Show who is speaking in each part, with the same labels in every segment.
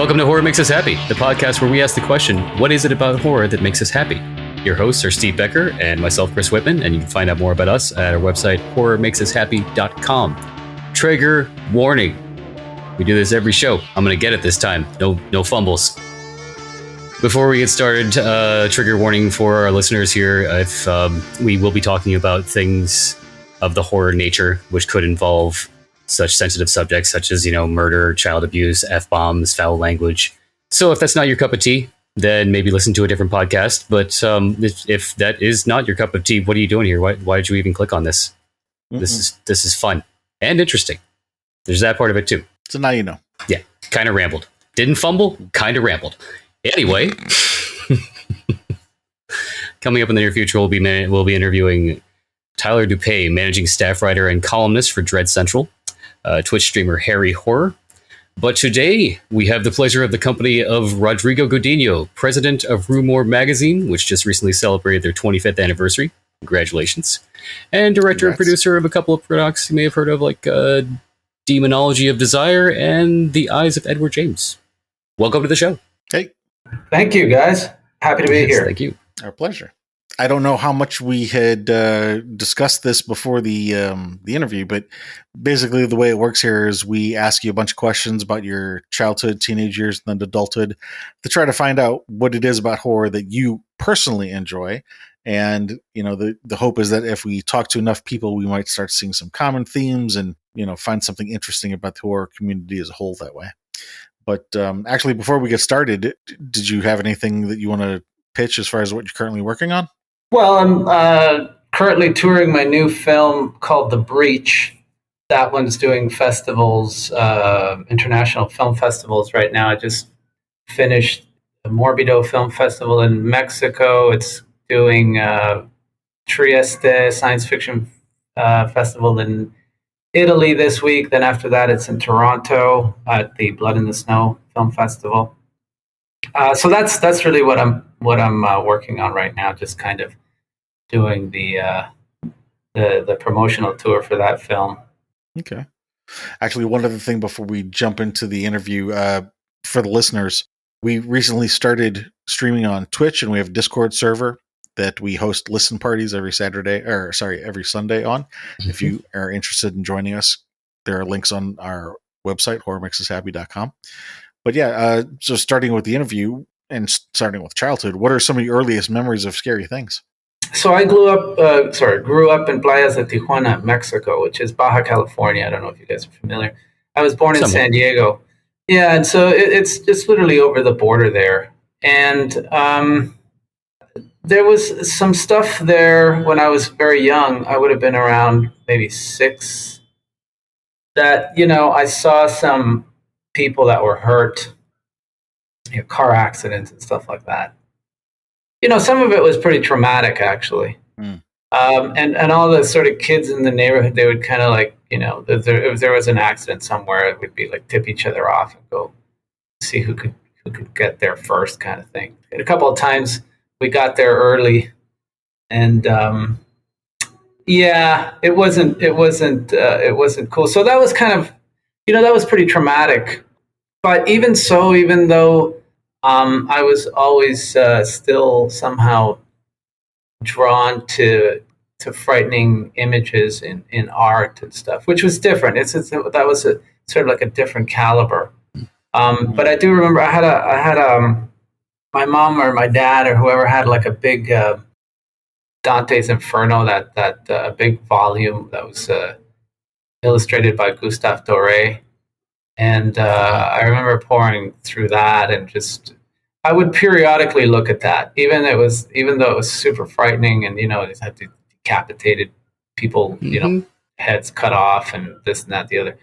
Speaker 1: Welcome to Horror Makes Us Happy, the podcast where we ask the question, what is it about horror that makes us happy? Your hosts are Steve Becker and myself, Chris Whitman, and you can find out more about us at our website, horrormakesushappy.com. Trigger warning. We do this every show. I'm going to get it this time. No fumbles. Before we get started, trigger warning for our listeners here. If we will be talking about things of the horror nature, which could involve such sensitive subjects such as, murder, child abuse, F-bombs, foul language. So if that's not your cup of tea, then maybe listen to a different podcast. But if that is not your cup of tea, what are you doing here? Why did you even click on this? Mm-hmm. This is fun and interesting. There's that part of it too.
Speaker 2: So now you know.
Speaker 1: Yeah, kind of rambled. Didn't fumble, kind of rambled. Anyway, coming up in the near future, we'll be interviewing Tyler Dupay, managing staff writer and columnist for Dread Central, Twitch streamer Harry Horror. But today, we have the pleasure of the company of Rodrigo Gudiño, president of Rumor magazine, which just recently celebrated their 25th anniversary. Congratulations. And director and producer of a couple of products you may have heard of, like Demonology of Desire and The Eyes of Edward James. Welcome to the show.
Speaker 2: Hey.
Speaker 3: Thank you, guys. Happy to be here.
Speaker 1: Thank you.
Speaker 2: Our pleasure. I don't know how much we had discussed this before the interview, but basically the way it works here is we ask you a bunch of questions about your childhood, teenage years, and then adulthood to try to find out what it is about horror that you personally enjoy. And, the hope is that if we talk to enough people, we might start seeing some common themes and, find something interesting about the horror community as a whole that way. But actually, before we get started, did you have anything that you want to pitch as far as what you're currently working on?
Speaker 3: Well, I'm currently touring my new film called The Breach. That one's doing festivals, international film festivals right now. I just finished the Morbido Film Festival in Mexico. It's doing Trieste Science Fiction Festival in Italy this week. Then after that, it's in Toronto at the Blood in the Snow Film Festival. So that's really what I'm working on right now. Just kind of doing the promotional tour for that film.
Speaker 2: Okay. Actually, one other thing before we jump into the interview, for the listeners, we recently started streaming on Twitch, and we have a Discord server that we host listen parties every Sunday on. Mm-hmm. If you are interested in joining us, there are links on our website, horrormakesushappy.com. But yeah, so starting with the interview and starting with childhood, what are some of your earliest memories of scary things?
Speaker 3: So I grew up in Playas de Tijuana, Mexico, which is Baja California. I don't know if you guys are familiar. I was born in San Diego. Yeah, and so it's just literally over the border there. And there was some stuff there when I was very young. I would have been around maybe 6. That, I saw some people that were hurt, car accidents and stuff like that. Some of it was pretty traumatic, actually. Mm. And all the sort of kids in the neighborhood, they would kind of like, if there was an accident somewhere, it would be like tip each other off and go see who could get there first, kind of thing. And a couple of times we got there early, and it wasn't cool. So that was kind of, that was pretty traumatic. But even though I was always still somehow drawn to frightening images in art and stuff, which was different. That was a sort of like a different caliber. But I do remember I had my mom or my dad or whoever had like a big Dante's Inferno, that big volume that was illustrated by Gustave Doré. And I remember pouring through that, and I would periodically look at that, even though it was super frightening, and it had decapitated people, heads cut off, and this and that, the other.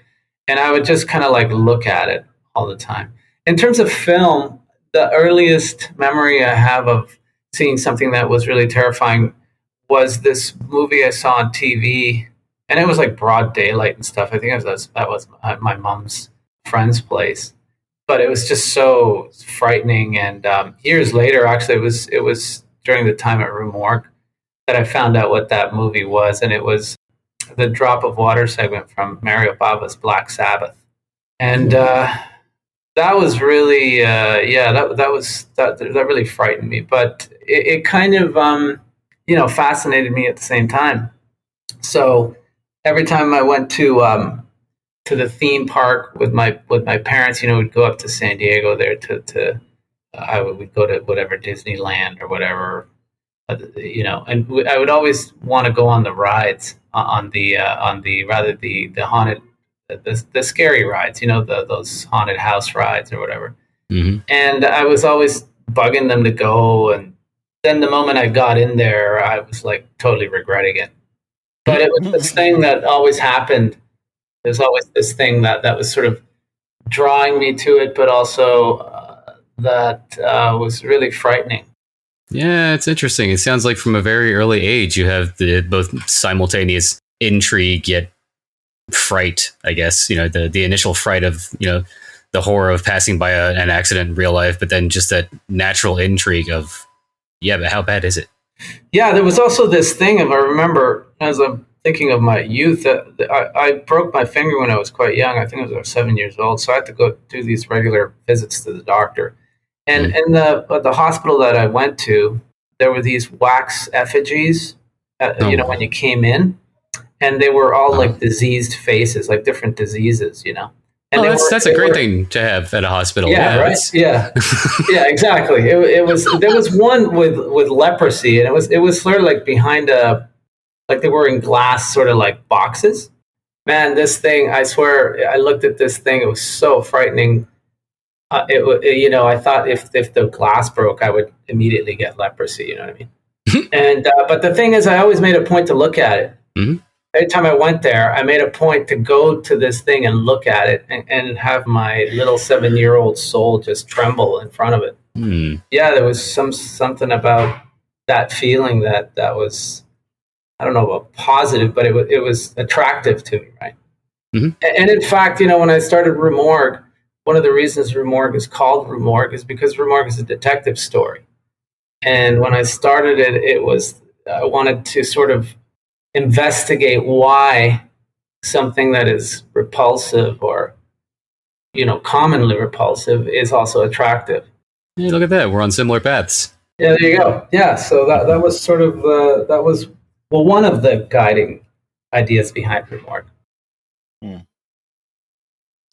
Speaker 3: And I would just kind of like look at it all the time. In terms of film, the earliest memory I have of seeing something that was really terrifying was this movie I saw on TV, and it was like broad daylight and stuff. I think that was at my mom's friend's place, but it was just so frightening. And years later, actually, it was during the time at Morgue that I found out what that movie was, and it was the Drop of Water segment from Mario Bava's Black Sabbath. And that was really, that really frightened me. But it kind of, fascinated me at the same time. So every time I went to the theme park with my parents, we'd go up to San Diego there we'd go to whatever Disneyland or whatever, and I would always want to go on the rides on the haunted, the scary rides, those haunted house rides or whatever.
Speaker 1: Mm-hmm.
Speaker 3: And I was always bugging them to go, and then the moment I got in there, I was like totally regretting it. But it was this thing that always happened. There's always this thing that was sort of drawing me to it, but also that was really frightening.
Speaker 1: Yeah, it's interesting. It sounds like from a very early age, you have the both simultaneous intrigue yet fright, I guess. The initial fright of, the horror of passing by an accident in real life, but then just that natural intrigue of, yeah, but how bad is it?
Speaker 3: Yeah, there was also this thing I remember as I'm thinking of my youth, I broke my finger when I was quite young. I think I was about 7 years old. So I had to go do these regular visits to the doctor. And in the hospital that I went to, there were these wax effigies, when you came in, and they were all like diseased faces, like different diseases, And
Speaker 1: that's a great thing to have at a hospital.
Speaker 3: Yeah, right. Yeah, yeah, exactly. It was there was one with leprosy, and it was sort of like behind like they were in glass, sort of like boxes. Man, this thing! I swear, I looked at this thing. It was so frightening. I thought if the glass broke, I would immediately get leprosy. You know what I mean? And but the thing is, I always made a point to look at it.
Speaker 1: Mm-hmm.
Speaker 3: Every time I went there, I made a point to go to this thing and look at it and have my little 7-year-old soul just tremble in front of it.
Speaker 1: Mm.
Speaker 3: Yeah, there was something about that feeling that was, I don't know about positive, but it was attractive to me, right?
Speaker 1: Mm-hmm.
Speaker 3: And in fact, when I started Rue Morgue, one of the reasons Rue Morgue is called Rue Morgue is because Rue Morgue is a detective story. And when I started it was, I wanted to sort of investigate why something that is repulsive or, commonly repulsive is also attractive.
Speaker 1: Hey, look at that. We're on similar paths.
Speaker 3: Yeah, there you go. Yeah, so that was sort of, one of the guiding ideas behind Rue Morgue.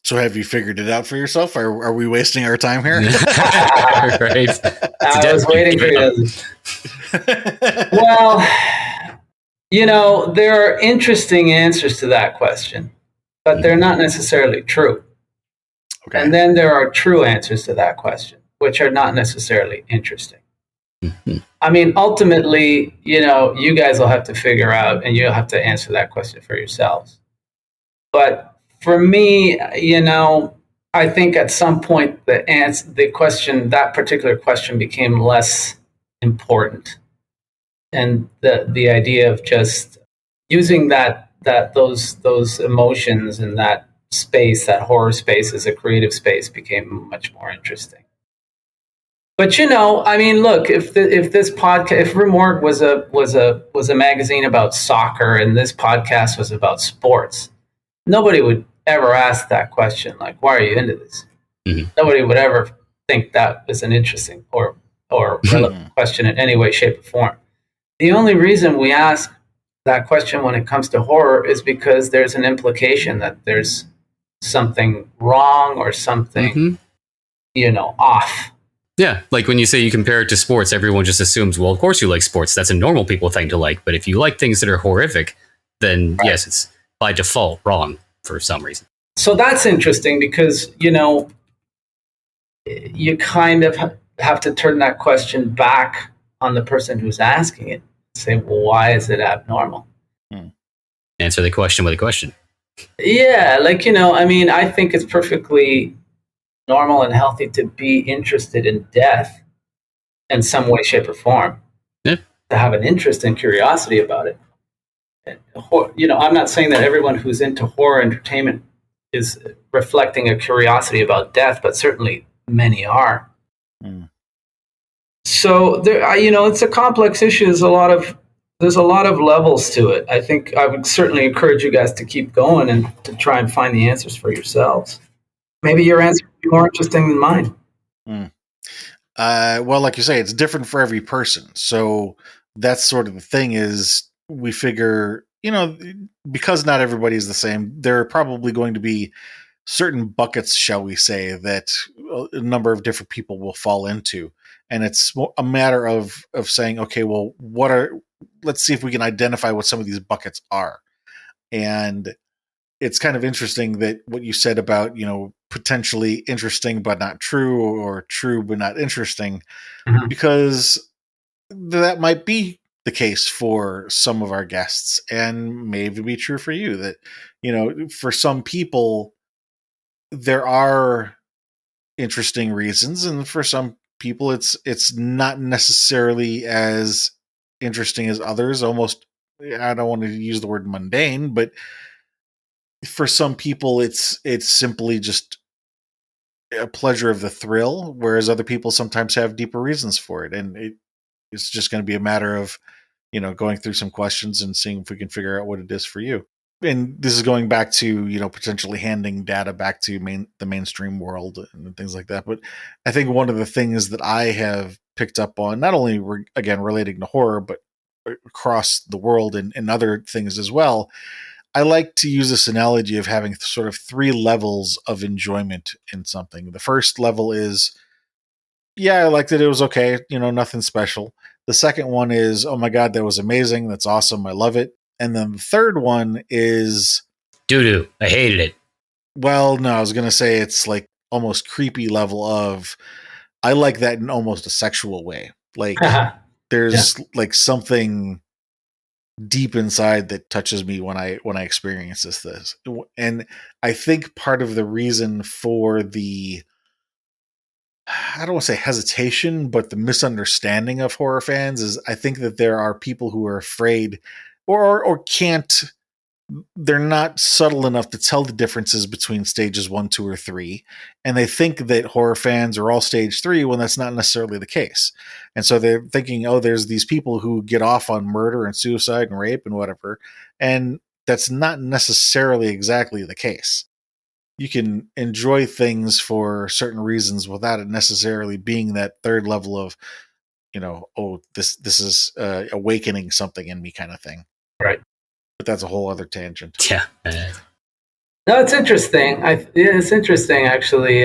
Speaker 2: So have you figured it out for yourself? Or are we wasting our time here?
Speaker 1: Right.
Speaker 3: I was waiting for you. Well, there are interesting answers to that question, but they're not necessarily true.
Speaker 2: Okay.
Speaker 3: And then there are true answers to that question, which are not necessarily interesting.
Speaker 1: Mm-hmm.
Speaker 3: I mean, ultimately, you guys will have to figure out, and you'll have to answer that question for yourselves. But for me, I think at some point that particular question became less important. And the idea of just using those emotions and that space, that horror space as a creative space, became much more interesting. But I mean, look, if this podcast, if Rue Morgue was a magazine about soccer and this podcast was about sports, nobody would ever ask that question, like, why are you into this?
Speaker 1: Mm-hmm.
Speaker 3: Nobody would ever think that was an interesting or relevant question in any way, shape, or form. The only reason we ask that question when it comes to horror is because there's an implication that there's something wrong or something, off.
Speaker 1: Yeah, like when you say you compare it to sports, everyone just assumes, well, of course you like sports. That's a normal people thing to like. But if you like things that are horrific, then yes, it's by default wrong for some reason.
Speaker 3: So that's interesting because, you kind of have to turn that question back on the person who's asking it. Say, well, why is it abnormal?
Speaker 1: Answer the question with a question.
Speaker 3: Yeah, I think it's perfectly normal and healthy to be interested in death in some way, shape, or form.
Speaker 1: Yeah.
Speaker 3: To have an interest and curiosity about it. I'm not saying that everyone who's into horror entertainment is reflecting a curiosity about death, but certainly many are. So there, it's a complex issue. There's a lot of levels to it. I think I would certainly encourage you guys to keep going and to try and find the answers for yourselves. Maybe your answer will more interesting than mine.
Speaker 2: Well, like you say, it's different for every person. So that's sort of the thing is we figure, because not everybody is the same, there are probably going to be certain buckets, shall we say, that a number of different people will fall into. And it's a matter of saying, okay, well, let's see if we can identify what some of these buckets are. And it's kind of interesting that what you said about, potentially interesting but not true, or true but not interesting, because that might be the case for some of our guests, and maybe be true for you that, for some people there are interesting reasons, and for some people it's not necessarily as interesting as others. Almost, I don't want to use the word mundane, but for some people it's simply just a pleasure of the thrill, whereas other people sometimes have deeper reasons for it. And it's just going to be a matter of, going through some questions and seeing if we can figure out what it is for you. And this is going back to, potentially handing data back to the mainstream world and things like that. But I think one of the things that I have picked up on, not only again relating to horror, but across the world and other things as well, I like to use this analogy of having sort of 3 levels of enjoyment in something. The first level is, yeah, I liked it. It was okay. Nothing special. The second one is, oh my God, that was amazing. That's awesome. I love it. And then the third one is
Speaker 1: doo-doo. I hated it.
Speaker 2: Well, no, I was going to say it's like almost creepy level of, I like that in almost a sexual way. Like there's like something deep inside that touches me when I experience this. And I think part of the reason for the, I don't want to say hesitation, but the misunderstanding of horror fans is, I think that there are people who are afraid or can't, they're not subtle enough to tell the differences between stages 1, 2, or 3. And they think that horror fans are all stage 3 when that's not necessarily the case. And so they're thinking, oh, there's these people who get off on murder and suicide and rape and whatever. And that's not necessarily exactly the case. You can enjoy things for certain reasons without it necessarily being that third level of, oh, this is awakening something in me kind of thing.
Speaker 3: Right.
Speaker 2: But that's a whole other tangent.
Speaker 1: Yeah.
Speaker 3: No, it's interesting. It's interesting, actually.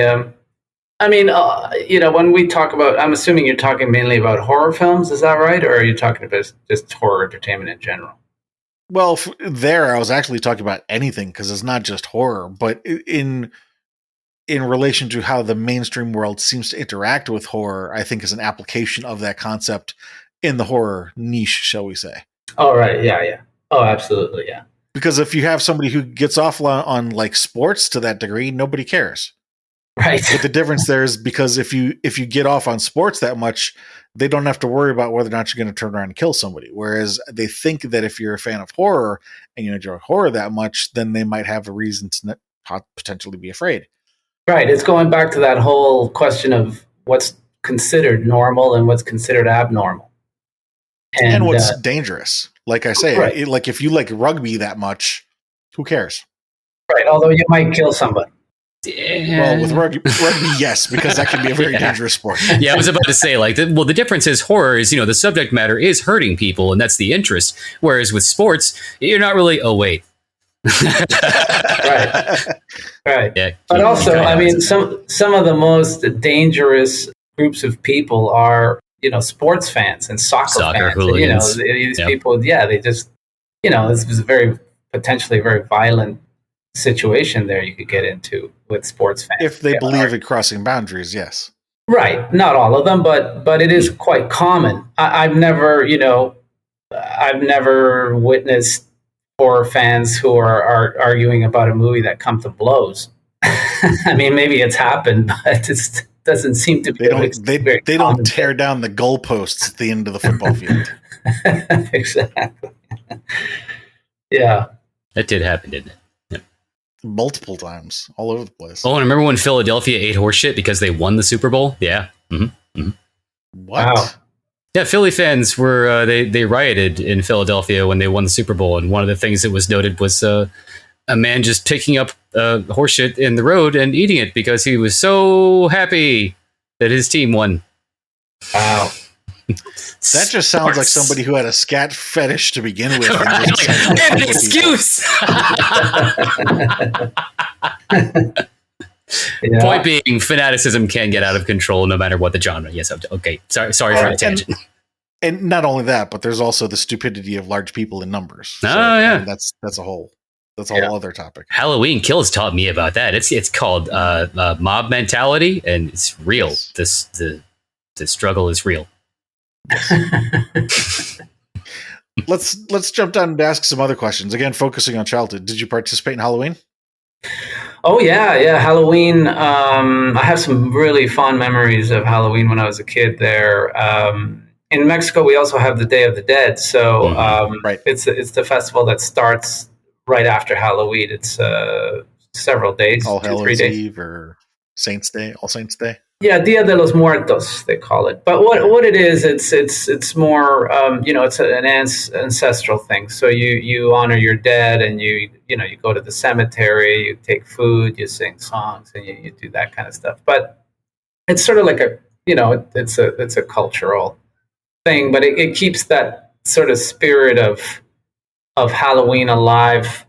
Speaker 3: When we talk about, I'm assuming you're talking mainly about horror films. Is that right? Or are you talking about just horror entertainment in general?
Speaker 2: Well, I was actually talking about anything, because it's not just horror, but in relation to how the mainstream world seems to interact with horror, I think is an application of that concept in the horror niche, shall we say.
Speaker 3: Oh, right. Yeah. Oh, absolutely. Yeah.
Speaker 2: Because if you have somebody who gets off on like sports to that degree, nobody cares.
Speaker 3: Right.
Speaker 2: But the difference there is because if you get off on sports that much, they don't have to worry about whether or not you're going to turn around and kill somebody. Whereas they think that if you're a fan of horror and you enjoy horror that much, then they might have a reason to potentially be afraid.
Speaker 3: Right. It's going back to that whole question of what's considered normal and what's considered abnormal.
Speaker 2: And what's dangerous. Like I say,
Speaker 3: right.
Speaker 2: Like if you like rugby that much, who cares?
Speaker 3: Right. Although you might kill somebody.
Speaker 2: Well, with rugby, yes, because that can be a very dangerous sport.
Speaker 1: Yeah, I was about to say, the difference is horror is, the subject matter is hurting people, and that's the interest. Whereas with sports, you're not really, oh, wait.
Speaker 3: Right.
Speaker 1: Yeah,
Speaker 3: but also, some of the most dangerous groups of people are, sports fans and soccer fans.
Speaker 1: Hooligans.
Speaker 3: These people, they just, this was potentially a very violent situation there you could get into with sports fans.
Speaker 2: If they believe in crossing boundaries, yes.
Speaker 3: Right. Not all of them, but it is quite common. I've never witnessed horror fans who are arguing about a movie that come to blows. I mean, maybe it's happened, but it doesn't seem to be.
Speaker 2: They don't tear down the goalposts at the end of the football field.
Speaker 3: Exactly. Yeah.
Speaker 1: That did happen, didn't it? Yep.
Speaker 2: Multiple times, all over the place.
Speaker 1: Oh, and remember when Philadelphia ate horseshit because they won the Super Bowl? Yeah. Mm-hmm.
Speaker 2: What?
Speaker 3: Wow.
Speaker 1: Yeah, Philly fans were they rioted in Philadelphia when they won the Super Bowl, and one of the things that was noted was a man just picking up horse shit in the road and eating it because he was so happy that his team won.
Speaker 3: Wow.
Speaker 2: That just sounds like somebody who had a scat fetish to begin with.
Speaker 1: Right,
Speaker 2: And just
Speaker 1: like, an excuse.
Speaker 3: Yeah.
Speaker 1: Point being, fanaticism can get out of control no matter what the genre. Yes, okay. Sorry for the tangent.
Speaker 2: And not only that, but there's also the stupidity of large people in numbers. So,
Speaker 1: yeah.
Speaker 2: I mean, that's a whole other topic.
Speaker 1: Halloween Kills taught me about that. It's called mob mentality, and it's real.
Speaker 2: Yes.
Speaker 1: The struggle is real.
Speaker 2: Let's jump down and ask some other questions. Again, focusing on childhood. Did you participate in Halloween?
Speaker 3: Oh yeah, Halloween. I have some really fond memories of Halloween when I was a kid there. In Mexico, we also have the Day of the Dead. So
Speaker 2: right.
Speaker 3: It's the festival that starts right after Halloween. It's several days,
Speaker 2: All
Speaker 3: 3
Speaker 2: Hallows
Speaker 3: days.
Speaker 2: Eve or Saints Day, All Saints Day.
Speaker 3: Yeah, Dia de los Muertos they call it. But what it is, it's more it's an ancestral thing. So you honor your dead, and you go to the cemetery, you take food, you sing songs, and you do that kind of stuff. But it's sort of like it's a cultural thing, but it keeps that sort of spirit of Halloween alive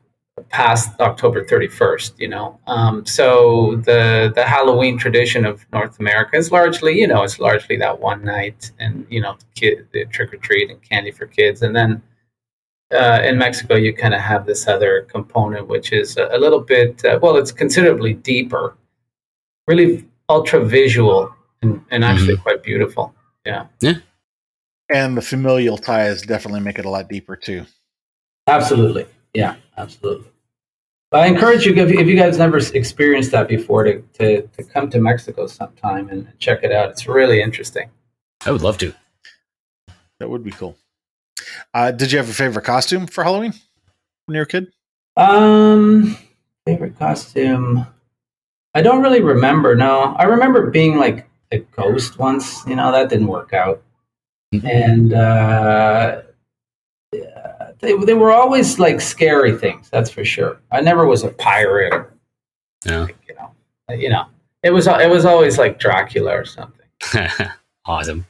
Speaker 3: past October 31st, so the Halloween tradition of North America is largely, it's largely that one night, and the trick or treat and candy for kids, and then in Mexico you kind of have this other component, which is a little bit it's considerably deeper, really ultra visual, and actually quite beautiful. Yeah.
Speaker 2: And the familial ties definitely make it a lot deeper too.
Speaker 3: Absolutely. Yeah, absolutely. But I encourage you, if you guys never experienced that before, to come to Mexico sometime and check it out. It's really interesting.
Speaker 1: I would love to.
Speaker 2: That would be cool. Did you have a favorite costume for Halloween when you were a kid?
Speaker 3: Favorite costume? I don't really remember. No, I remember being like a ghost once. That didn't work out. And they were always like scary things. That's for sure. I never was a pirate. Or,
Speaker 1: No.
Speaker 3: It was always like Dracula or something.
Speaker 1: Awesome.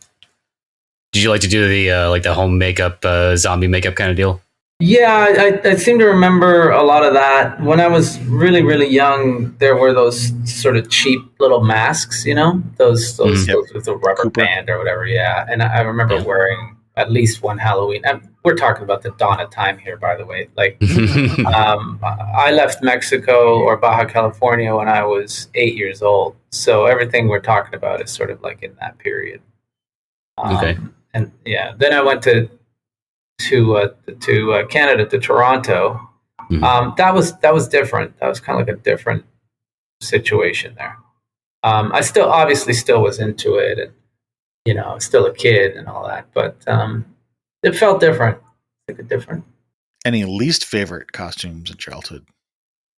Speaker 1: Did you like to do the home makeup, zombie makeup kind of deal?
Speaker 3: Yeah, I seem to remember a lot of that. When I was really, really young, there were those sort of cheap little masks, those with a rubber band or whatever. Yeah, and I remember wearing at least one Halloween. We're talking about the dawn of time here, by the way. Like, I left Mexico or Baja California when I was 8 years old. So everything we're talking about is sort of like in that period.
Speaker 1: Okay.
Speaker 3: And yeah, then I went to Canada, to Toronto. That was different. That was kind of like a different situation there. I still was into it, and I was still a kid and all that, but it felt different.
Speaker 2: Any least favorite costumes in childhood?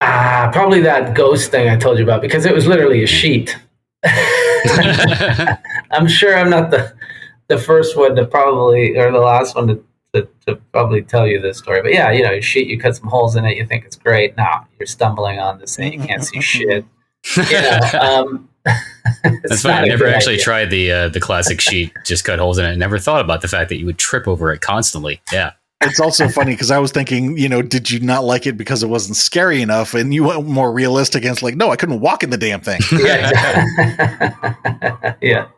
Speaker 3: Probably that ghost thing I told you about, because it was literally a sheet. I'm sure I'm not the first one to probably, or the last one to probably tell you this story. But yeah, you sheet, you cut some holes in it, you think it's great. Now you're stumbling on this thing, you can't see shit.
Speaker 1: That's fine. I never actually tried the classic sheet, just cut holes in it. I never thought about the fact that you would trip over it constantly. Yeah.
Speaker 2: It's also funny because I was thinking, did you not like it because it wasn't scary enough? And you went more realistic, and it's like, no, I couldn't walk in the damn thing.
Speaker 3: Yeah.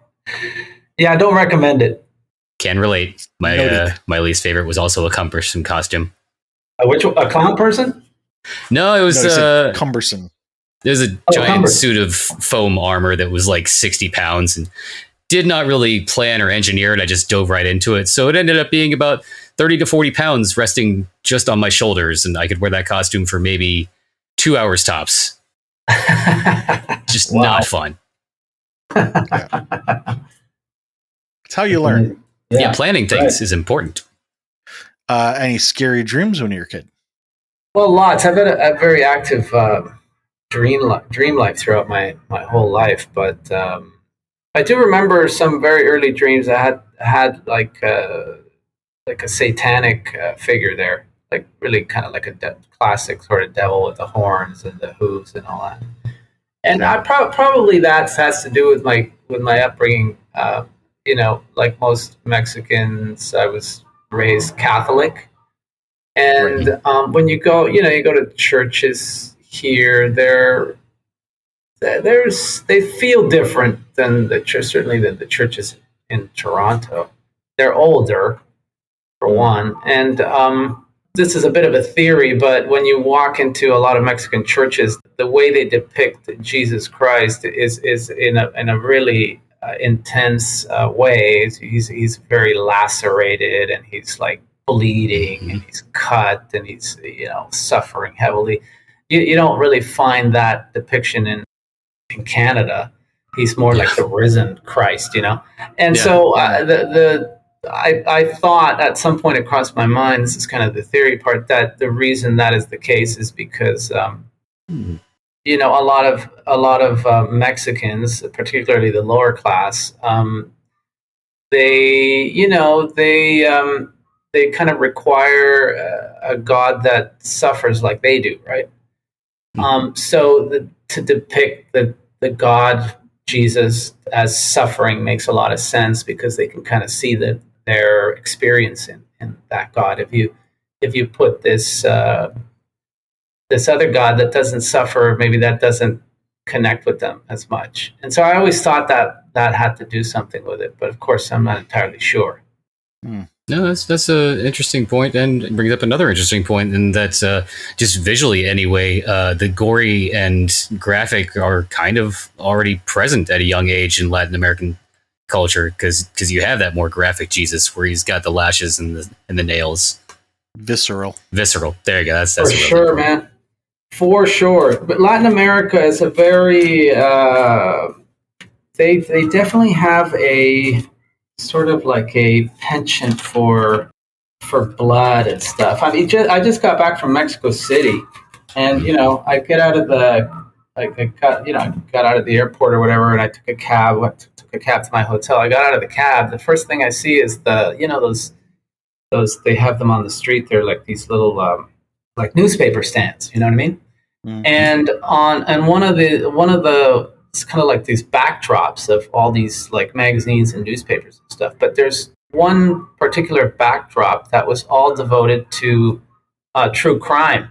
Speaker 3: Yeah, I don't recommend it.
Speaker 1: Can relate. My least favorite was also a cumbersome costume.
Speaker 3: A clown person?
Speaker 1: No, it was
Speaker 2: cumbersome.
Speaker 1: There's a giant suit of foam armor that was like 60 pounds and did not really plan or engineer it. I just dove right into it. So it ended up being about 30 to 40 pounds resting just on my shoulders. And I could wear that costume for maybe 2 hours tops. Just not fun.
Speaker 2: Yeah. It's how you learn.
Speaker 1: Yeah, planning things is important.
Speaker 2: Any scary dreams when you were a kid?
Speaker 3: Well, lots. I've had a very active dream life throughout my whole life, but I do remember some very early dreams. I had like a satanic figure there like really kind of like a classic sort of devil with the horns and the hooves and all that. And I probably that has to do with my upbringing. Like most Mexicans, I was raised Catholic, and when you go to churches here, they feel different than the church, certainly than the churches in Toronto. They're older, for one, and this is a bit of a theory, but when you walk into a lot of Mexican churches, the way they depict Jesus Christ is in a really intense way. He's very lacerated, and he's like bleeding, and he's cut, and he's suffering heavily. You don't really find that depiction in Canada. He's more like the risen Christ, And so I thought at some point it crossed my mind, this is kind of the theory part, that the reason that is the case is because a lot of Mexicans, particularly the lower class, they kind of require a God that suffers like they do, right? To depict the God Jesus as suffering makes a lot of sense, because they can kind of see their experience in that God. If you put this other God that doesn't suffer, maybe that doesn't connect with them as much. And so I always thought that had to do something with it, but of course I'm not entirely sure.
Speaker 1: No, that's an interesting point, and brings up another interesting point, and that's just visually anyway, the gory and graphic are kind of already present at a young age in Latin American culture, because you have that more graphic Jesus where he's got the lashes and the nails.
Speaker 2: Visceral.
Speaker 1: There you go. That's
Speaker 3: for sure, man. For sure. But Latin America is a very they definitely have a sort of like a penchant for blood and stuff. I mean, I just got back from Mexico City, and I get out of I got out of the airport or whatever, and I took a cab. Took a cab to my hotel. I got out of the cab. The first thing I see is those they have them on the street. They're like these little like newspaper stands. You know what I mean? Mm-hmm. And one of the it's kind of like these backdrops of all these like magazines and newspapers and stuff. But there's one particular backdrop that was all devoted to true crime.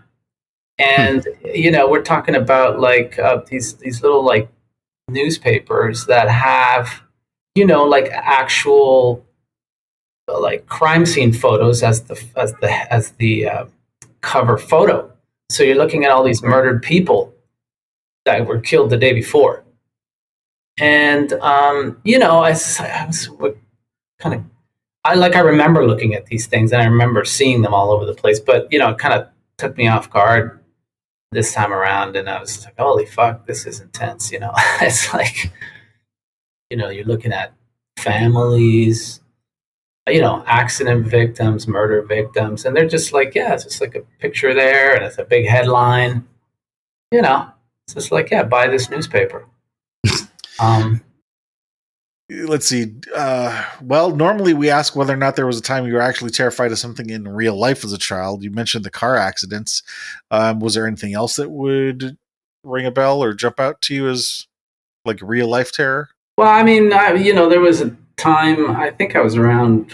Speaker 3: And, we're talking about like these little like newspapers that have, like actual like crime scene photos as the cover photo. So you're looking at all these murdered people that were killed the day before. And, I was kind of, I remember looking at these things, and I remember seeing them all over the place, but, it kind of took me off guard this time around, and I was like, holy fuck, this is intense. It's like, you're looking at families, accident victims, murder victims, and they're just like, it's just like a picture there, and it's a big headline, it's just like, buy this newspaper.
Speaker 2: Let's see. Well, normally we ask whether or not there was a time you were actually terrified of something in real life as a child. You mentioned the car accidents. Was there anything else that would ring a bell or jump out to you as like real life terror?
Speaker 3: Well, I mean, there was a time, I think I was around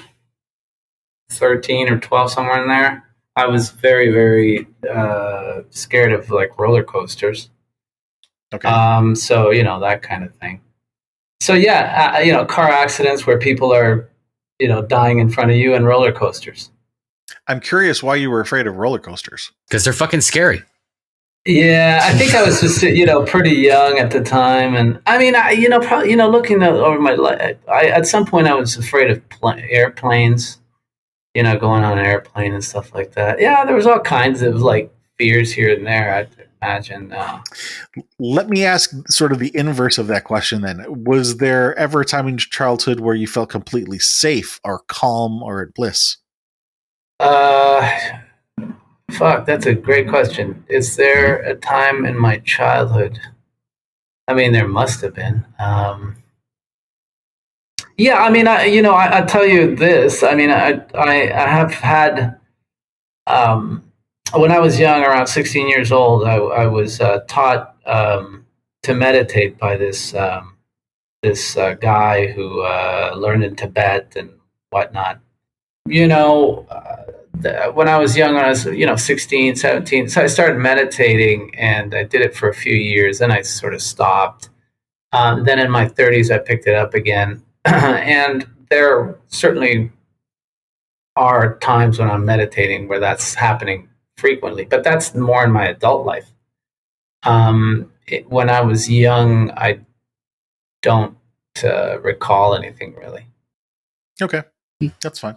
Speaker 3: 13 or 12, somewhere in there. I was very, very scared of like roller coasters. Okay. So, that kind of thing. So, car accidents where people are, dying in front of you, and roller coasters.
Speaker 2: I'm curious why you were afraid of roller coasters.
Speaker 1: Because they're fucking scary.
Speaker 3: Yeah, I think I was just, pretty young at the time. And I mean, probably, looking over my life, at some point I was afraid of airplanes, going on an airplane and stuff like that. Yeah, there was all kinds of like fears here and there, I'd imagine.
Speaker 2: Let me ask sort of the inverse of that question then. Was there ever a time in your childhood where you felt completely safe or calm or at bliss?
Speaker 3: Fuck, that's a great question. Is there a time in my childhood? I mean, there must have been. Yeah, I mean, I tell you this. I mean, I have had when I was young, around 16 years old, I was taught to meditate by this guy who learned in Tibet and whatnot. When I was young, when I was 16, 17, so I started meditating, and I did it for a few years. Then I sort of stopped. Then in my 30s, I picked it up again, and there certainly are times when I'm meditating where that's happening frequently, but that's more in my adult life. When I was young, I don't recall anything really.
Speaker 2: Okay, that's fine.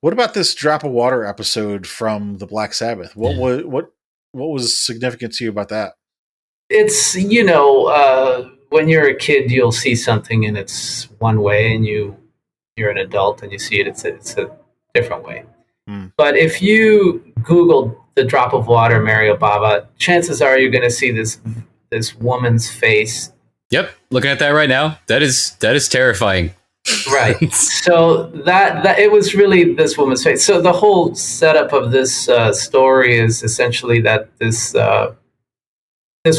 Speaker 2: What about this drop of water episode from the Black Sabbath? What was significant to you about that?
Speaker 3: It's when you're a kid, you'll see something and it's one way, and you're an adult and you see it, it's a different way. But if you Google the drop of water, Mario Bava, chances are you're going to see this woman's face.
Speaker 1: Yep, looking at that right now. That is terrifying.
Speaker 3: Right. So that it was really this woman's face. So the whole setup of this story is essentially that this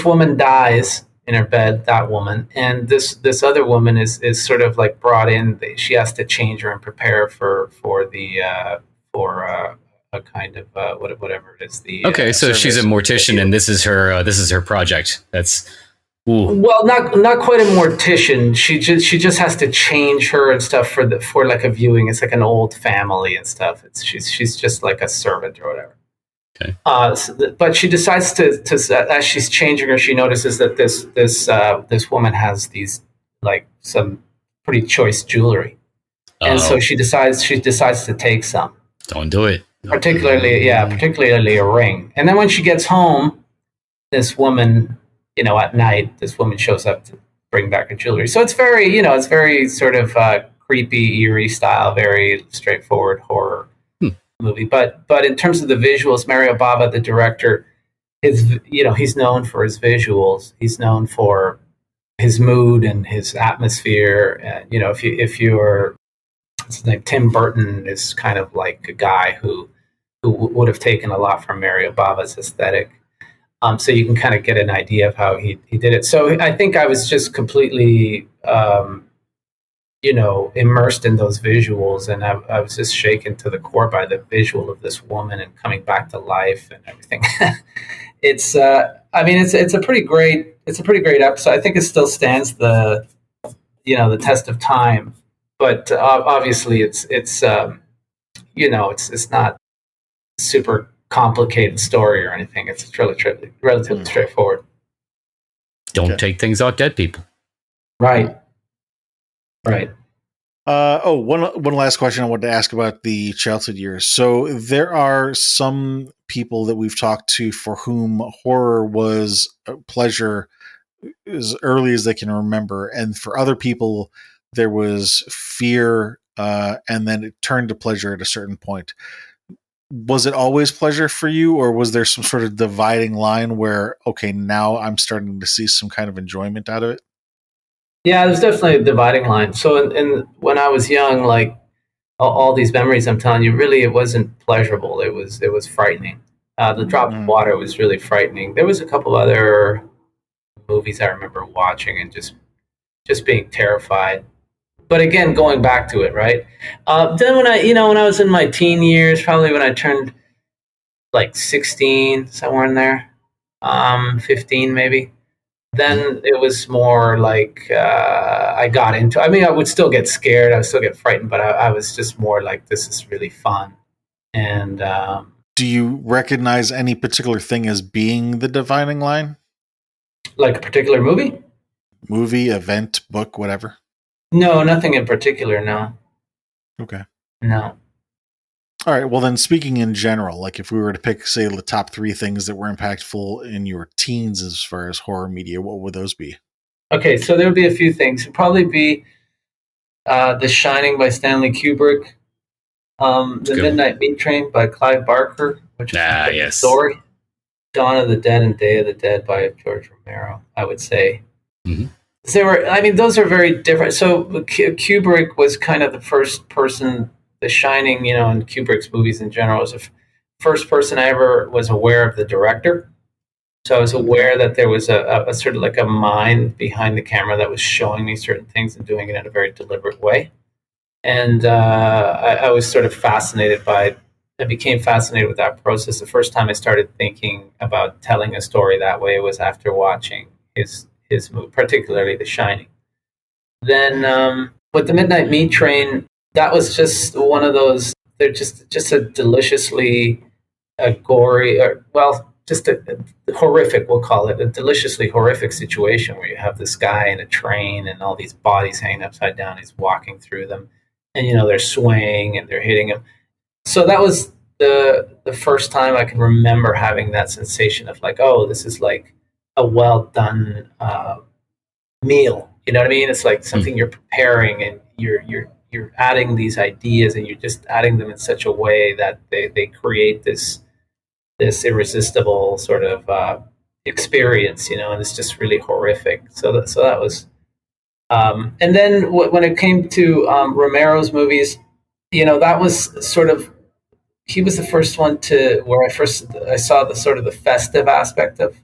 Speaker 3: woman dies in her bed, that woman, and this other woman is sort of like brought in. She has to change her and prepare for a kind of whatever it is.
Speaker 1: Okay, so she's a mortician, and this is her project. That's
Speaker 3: well, not quite a mortician. She just has to change her and stuff for like a viewing. It's like an old family and stuff. She's just like a servant or whatever.
Speaker 1: Okay.
Speaker 3: But she decides to as she's changing her, she notices that this woman has these like some pretty choice jewelry, and so she decides to take some.
Speaker 1: Don't do it.
Speaker 3: Particularly a ring. And then when she gets home, this woman, at night, this woman shows up to bring back her jewelry. So it's very sort of creepy, eerie style, very straightforward horror movie. But in terms of the visuals, Mario Bava, the director, he's known for his visuals. He's known for his mood and his atmosphere. If you're, his name, Tim Burton is kind of like a guy who would have taken a lot from Mario Bava's aesthetic. So you can kind of get an idea of how he did it. So I think I was just completely, immersed in those visuals, and I was just shaken to the core by the visual of this woman and coming back to life and everything. It's a pretty great episode. I think it still stands the test of time. But obviously, it's not super complicated story or anything. It's relatively straightforward.
Speaker 1: Don't take things off dead people.
Speaker 3: Right.
Speaker 2: One last question I wanted to ask about the childhood years. So there are some people that we've talked to for whom horror was a pleasure as early as they can remember, and for other people there was fear, and then it turned to pleasure at a certain point. Was it always pleasure for you, or was there some sort of dividing line where, okay, now I'm starting to see some kind of enjoyment out of it?
Speaker 3: Yeah, there's definitely a dividing line. So when I was young, like all these memories I'm telling you, really it wasn't pleasurable. It was frightening. The drop of water was really frightening. There was a couple other movies I remember watching and just being terrified. But again, going back to it, right? Then when I was in my teen years, probably when I turned like 16, somewhere in there, 15 maybe, then it was more like I got into. I mean, I would still get scared, I would still get frightened, but I was just more like, this is really fun. And
Speaker 2: do you recognize any particular thing as being the dividing line?
Speaker 3: Like a particular movie,
Speaker 2: event, book, whatever?
Speaker 3: No, nothing in particular, no.
Speaker 2: Okay.
Speaker 3: No.
Speaker 2: All right, well then, speaking in general, like if we were to pick, say, the top 3 things that were impactful in your teens as far as horror media, what would those be?
Speaker 3: Okay, so there would be a few things. It'd probably be The Shining by Stanley Kubrick, The Midnight Meat Train by Clive Barker, which is a
Speaker 1: yes.
Speaker 3: story, Dawn of the Dead and Day of the Dead by George Romero, I would say.
Speaker 1: Mm-hmm.
Speaker 3: Those are very different. So Kubrick was kind of the first person, The Shining, and Kubrick's movies in general was the first person I ever was aware of the director. So I was aware that there was a sort of like a mind behind the camera that was showing me certain things and doing it in a very deliberate way. And I was sort of fascinated by, I became fascinated with that process. The first time I started thinking about telling a story that way was after watching his movie, particularly The Shining. Then with the Midnight Meat Train, that was just one of those, they're just a deliciously gory, or well, just a horrific, we'll call it, a deliciously horrific situation where you have this guy in a train and all these bodies hanging upside down. He's walking through them, and they're swaying and they're hitting him. So that was the first time I can remember having that sensation of like, oh, this is like a well done meal. You know what I mean? It's like something you're preparing, and you're adding these ideas, and you're just adding them in such a way that they create this irresistible sort of experience, and it's just really horrific. So that was, and then when it came to Romero's movies, that was sort of, he was the first one where I saw the sort of the festive aspect of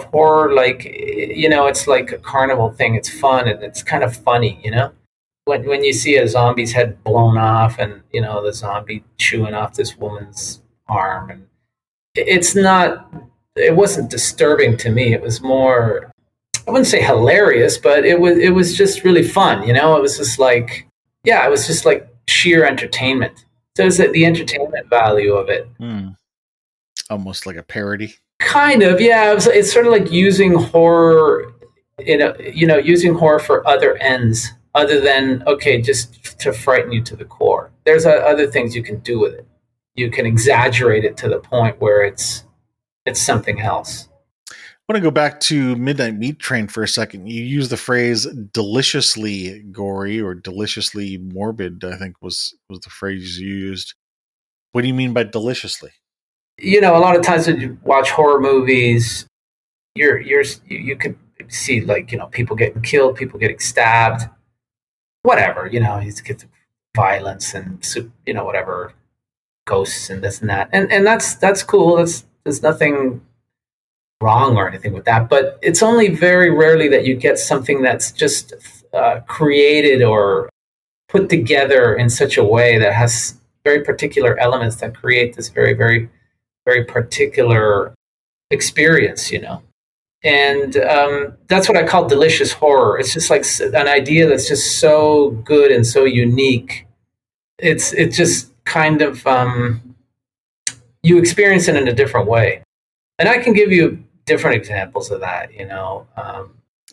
Speaker 3: horror. Like, it's like a carnival thing. It's fun and it's kind of funny, when you see a zombie's head blown off and the zombie chewing off this woman's arm, and it wasn't disturbing to me. It was more, I wouldn't say hilarious, but it was just really fun. It was just like, it was just like sheer entertainment. So it's the entertainment value of it.
Speaker 2: Almost like a parody.
Speaker 3: Kind of, yeah. It's sort of like using horror, using horror for other ends other than, okay, just to frighten you to the core. There's other things you can do with it. You can exaggerate it to the point where it's something else.
Speaker 2: I want to go back to Midnight Meat Train for a second. You use the phrase deliciously gory or deliciously morbid, I think was the phrase you used. What do you mean by deliciously?
Speaker 3: A lot of times when you watch horror movies, you could see, like, people getting killed, people getting stabbed, whatever, you get the violence and, whatever, ghosts and this and that. And that's cool. There's nothing wrong or anything with that, but it's only very rarely that you get something that's just created or put together in such a way that has very particular elements that create this very, very, very particular experience, and that's what I call delicious horror. It's just like an idea that's just so good and so unique. It's just kind of, you experience it in a different way. And I can give you different examples of that,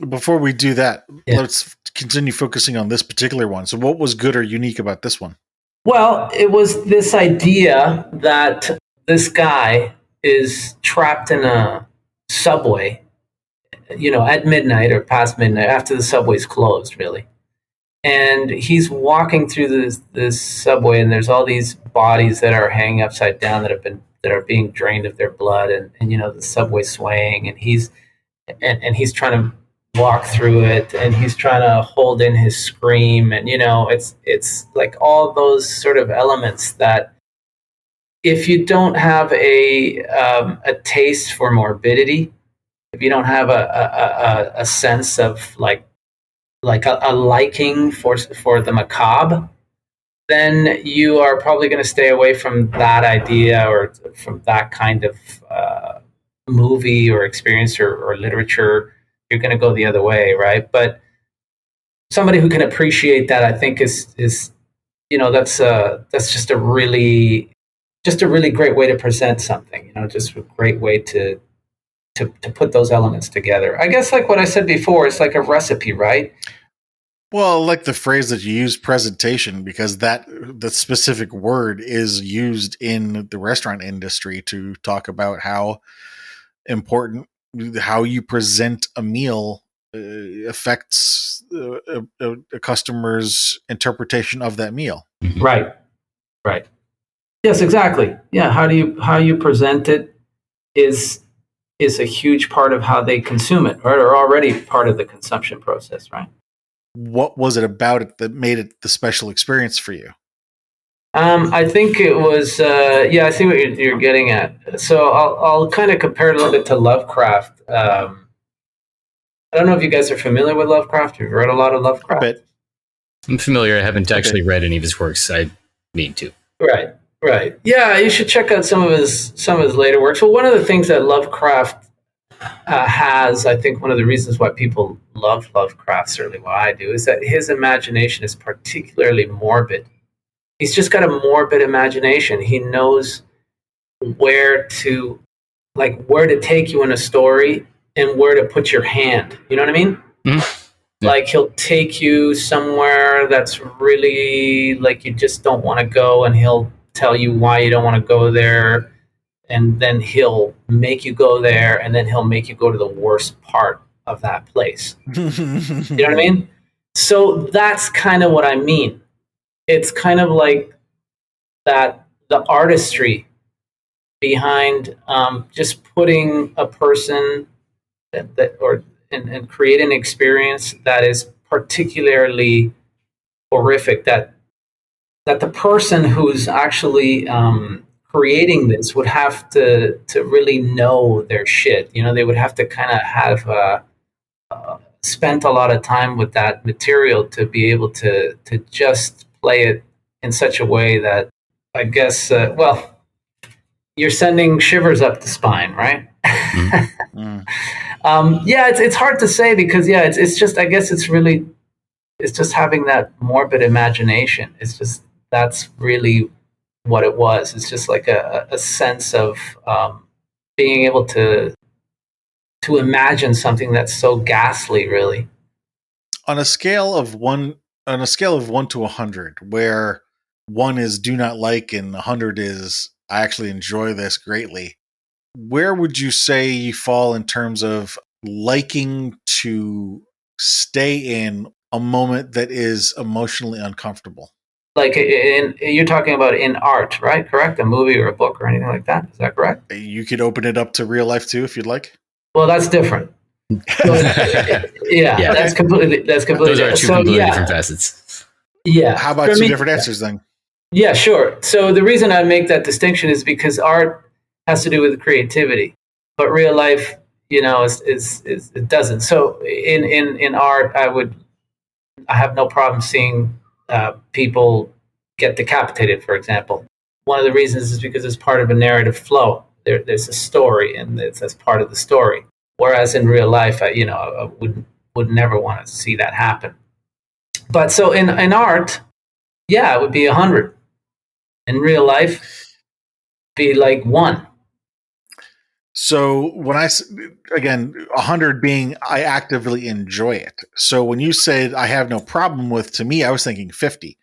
Speaker 2: Before we do that, let's continue focusing on this particular one. So what was good or unique about this one?
Speaker 3: Well, it was this idea that this guy is trapped in a subway, at midnight or past midnight, after the subway's closed, really. And he's walking through this subway, and there's all these bodies that are hanging upside down that are being drained of their blood, and the subway swaying, and he's trying to walk through it, and he's trying to hold in his scream, and it's like all those sort of elements that, if you don't have a taste for morbidity, if you don't have a sense of like a liking for the macabre, then you are probably going to stay away from that idea or from that kind of movie or experience or literature. You're going to go the other way, right? But somebody who can appreciate that, I think, is that's just a really great way to present something. Just a great way to put those elements together. I guess, like what I said before, it's like a recipe, right?
Speaker 2: Well, like the phrase that you use, presentation, because the specific word is used in the restaurant industry to talk about how important how you present a meal affects a customer's interpretation of that meal.
Speaker 3: Right. Yes, exactly. Yeah, how you present it is a huge part of how they consume it, right? Or already part of the consumption process, right?
Speaker 2: What was it about it that made it the special experience for you?
Speaker 3: I think it was, yeah, I see what you're getting at. So I'll kind of compare it a little bit to Lovecraft. I don't know if you guys are familiar with Lovecraft. You've read a lot of
Speaker 2: A
Speaker 3: Lovecraft.
Speaker 2: bit.
Speaker 1: I'm familiar. I haven't actually
Speaker 2: bit.
Speaker 1: read any of his works. I need to.
Speaker 3: Right, right. Yeah, you should check out some of his later works. Well, one of the things that Lovecraft has, I think, one of the reasons why people love Lovecraft, certainly why I do, is that his imagination is particularly morbid. He's just got a morbid imagination. He knows where to where to take you in a story and where to put your hand. You know what I mean?
Speaker 1: Mhm. Yeah.
Speaker 3: Like he'll take you somewhere that's really like you just don't want to go, and he'll tell you why you don't want to go there, and then he'll make you go there, and then he'll make you go to the worst part of that place. You know what I mean? So that's kind of what I mean. It's kind of like that the artistry behind just putting a person and create an experience that is particularly horrific, that the person who's actually creating this would have to really know their shit. You know, they would have to kind of have spent a lot of time with that material to be able to just play it in such a way that I guess well, you're sending shivers up the spine, right?
Speaker 2: Mm.
Speaker 3: Yeah, it's hard to say because yeah, it's just I guess it's just having that morbid imagination. It's just that's really what it was. It's just like a sense of being able to imagine something that's so ghastly, really.
Speaker 2: On a scale of 1 to 100, where 1 is do not like and 100 is I actually enjoy this greatly, where would you say you fall in terms of liking to stay in a moment that is emotionally uncomfortable?
Speaker 3: Like you're talking about in art, right? Correct? A movie or a book or anything like that. Is that correct?
Speaker 2: You could open it up to real life too if you'd like.
Speaker 3: Well, that's different. So, yeah,
Speaker 1: Yeah.
Speaker 3: that's completely
Speaker 1: Those are two
Speaker 3: so,
Speaker 1: completely
Speaker 3: yeah,
Speaker 1: different facets.
Speaker 3: yeah.
Speaker 2: How about
Speaker 3: For
Speaker 2: two
Speaker 3: me-
Speaker 2: different answers then?
Speaker 3: Yeah, sure. So the reason I make that distinction is because art has to do with creativity, but real life, you know, is it doesn't. So in art, I have no problem seeing people get decapitated, for example. One of the reasons is because it's part of a narrative flow. There's a story, and that's part of the story. Whereas in real life, I would never want to see that happen. But so in art, yeah, it would be 100. In real life, be like 1.
Speaker 2: So when again, 100 being I actively enjoy it. So when you said I have no problem with, to me, I was thinking 50.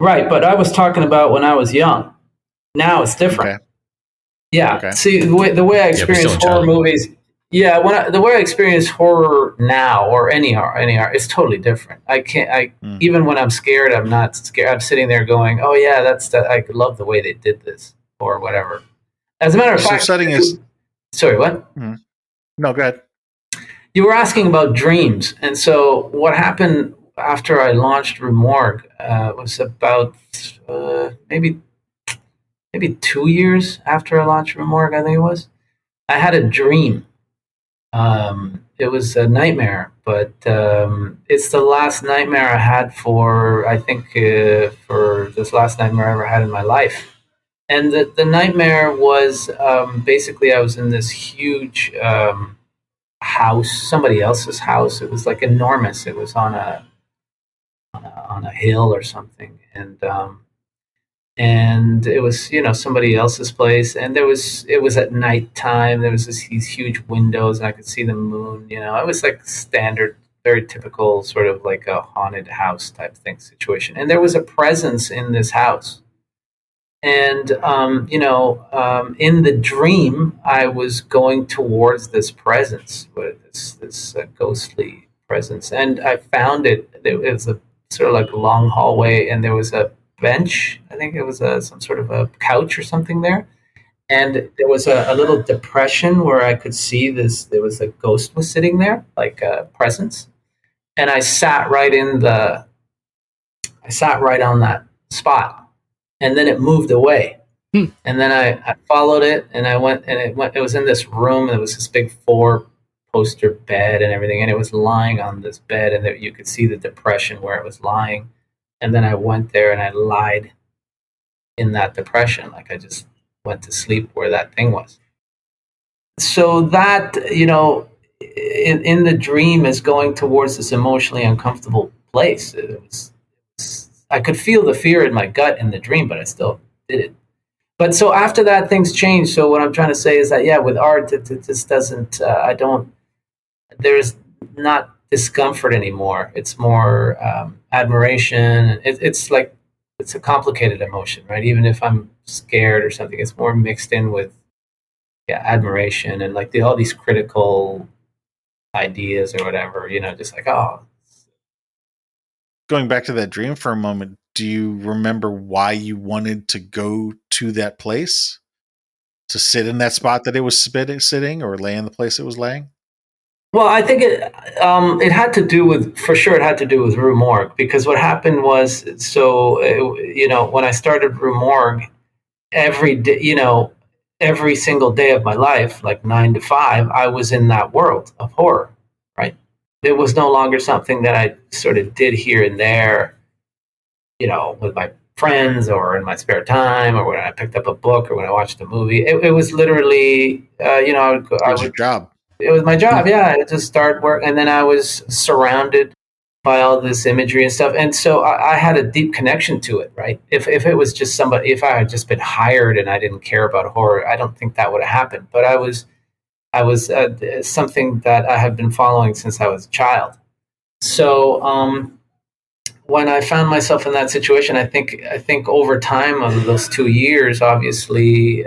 Speaker 3: Right, but I was talking about when I was young. Now it's different.
Speaker 2: Okay.
Speaker 3: Yeah.
Speaker 2: Okay.
Speaker 3: See, the way I experience
Speaker 1: still in
Speaker 3: horror
Speaker 1: childhood.
Speaker 3: movies. Yeah, the way I experience horror now, or any art, it's totally different. I can't. Even when I'm scared, I'm not scared. I'm sitting there going, "Oh yeah, I love the way they did this," or whatever. As a matter of
Speaker 2: So
Speaker 3: fact,
Speaker 2: setting is
Speaker 3: sorry, what?
Speaker 2: no, go ahead.
Speaker 3: You were asking about dreams, and so what happened after I launched Remorgue was about maybe 2 years after I launched Remorgue. I think it was. I had a dream. It was a nightmare, but it's the last nightmare I had for I think for this last nightmare I ever had in my life. And the nightmare was basically I was in this huge house, somebody else's house. It was like enormous. It was on a hill or something, and it was somebody else's place, and it was at nighttime. There was these huge windows, and I could see the moon. It was like standard, very typical sort of like a haunted house type thing situation. And there was a presence in this house. And in the dream, I was going towards this presence, with this ghostly presence, and I found it. It was a sort of like a long hallway, and there was a bench. I think it was some sort of a couch or something there, and there was a little depression where I could see this. There was a ghost was sitting there, like a presence, and I sat right on that spot. and then it moved away.
Speaker 1: Hmm.
Speaker 3: And then I followed it, and I went, and it was in this room, and it was this big 4-poster bed and everything, and it was lying on this bed, and there, you could see the depression where it was lying. And then I went there and I lied in that depression, like I just went to sleep where that thing was. So that, in the dream is going towards this emotionally uncomfortable place. I could feel the fear in my gut in the dream, but I still did it. But so after that, things changed. So what I'm trying to say is that, yeah, with art, it just doesn't, there's not discomfort anymore. It's more admiration. It's like, it's a complicated emotion, right? Even if I'm scared or something, it's more mixed in with admiration and like all these critical ideas or whatever, just like, oh.
Speaker 2: Going back to that dream for a moment, do you remember why you wanted to go to that place? To sit in that spot that it was sitting, or lay in the place it was laying?
Speaker 3: Well, I think it had to do with, for sure, it had to do with Rue Morgue, because what happened was, so, when I started Rue Morgue, every day, every single day of my life, like 9 to 5, I was in that world of horror, right? It was no longer something that I sort of did here and there, with my friends or in my spare time or when I picked up a book or when I watched a movie. It was literally, I would
Speaker 2: your job.
Speaker 3: It was my job. Yeah. I just started work. And then I was surrounded by all this imagery and stuff. And so I had a deep connection to it, right? If it was just somebody, if I had just been hired and I didn't care about horror, I don't think that would have happened. But I was something that I have been following since I was a child. So when I found myself in that situation, I think over time of those 2 years, obviously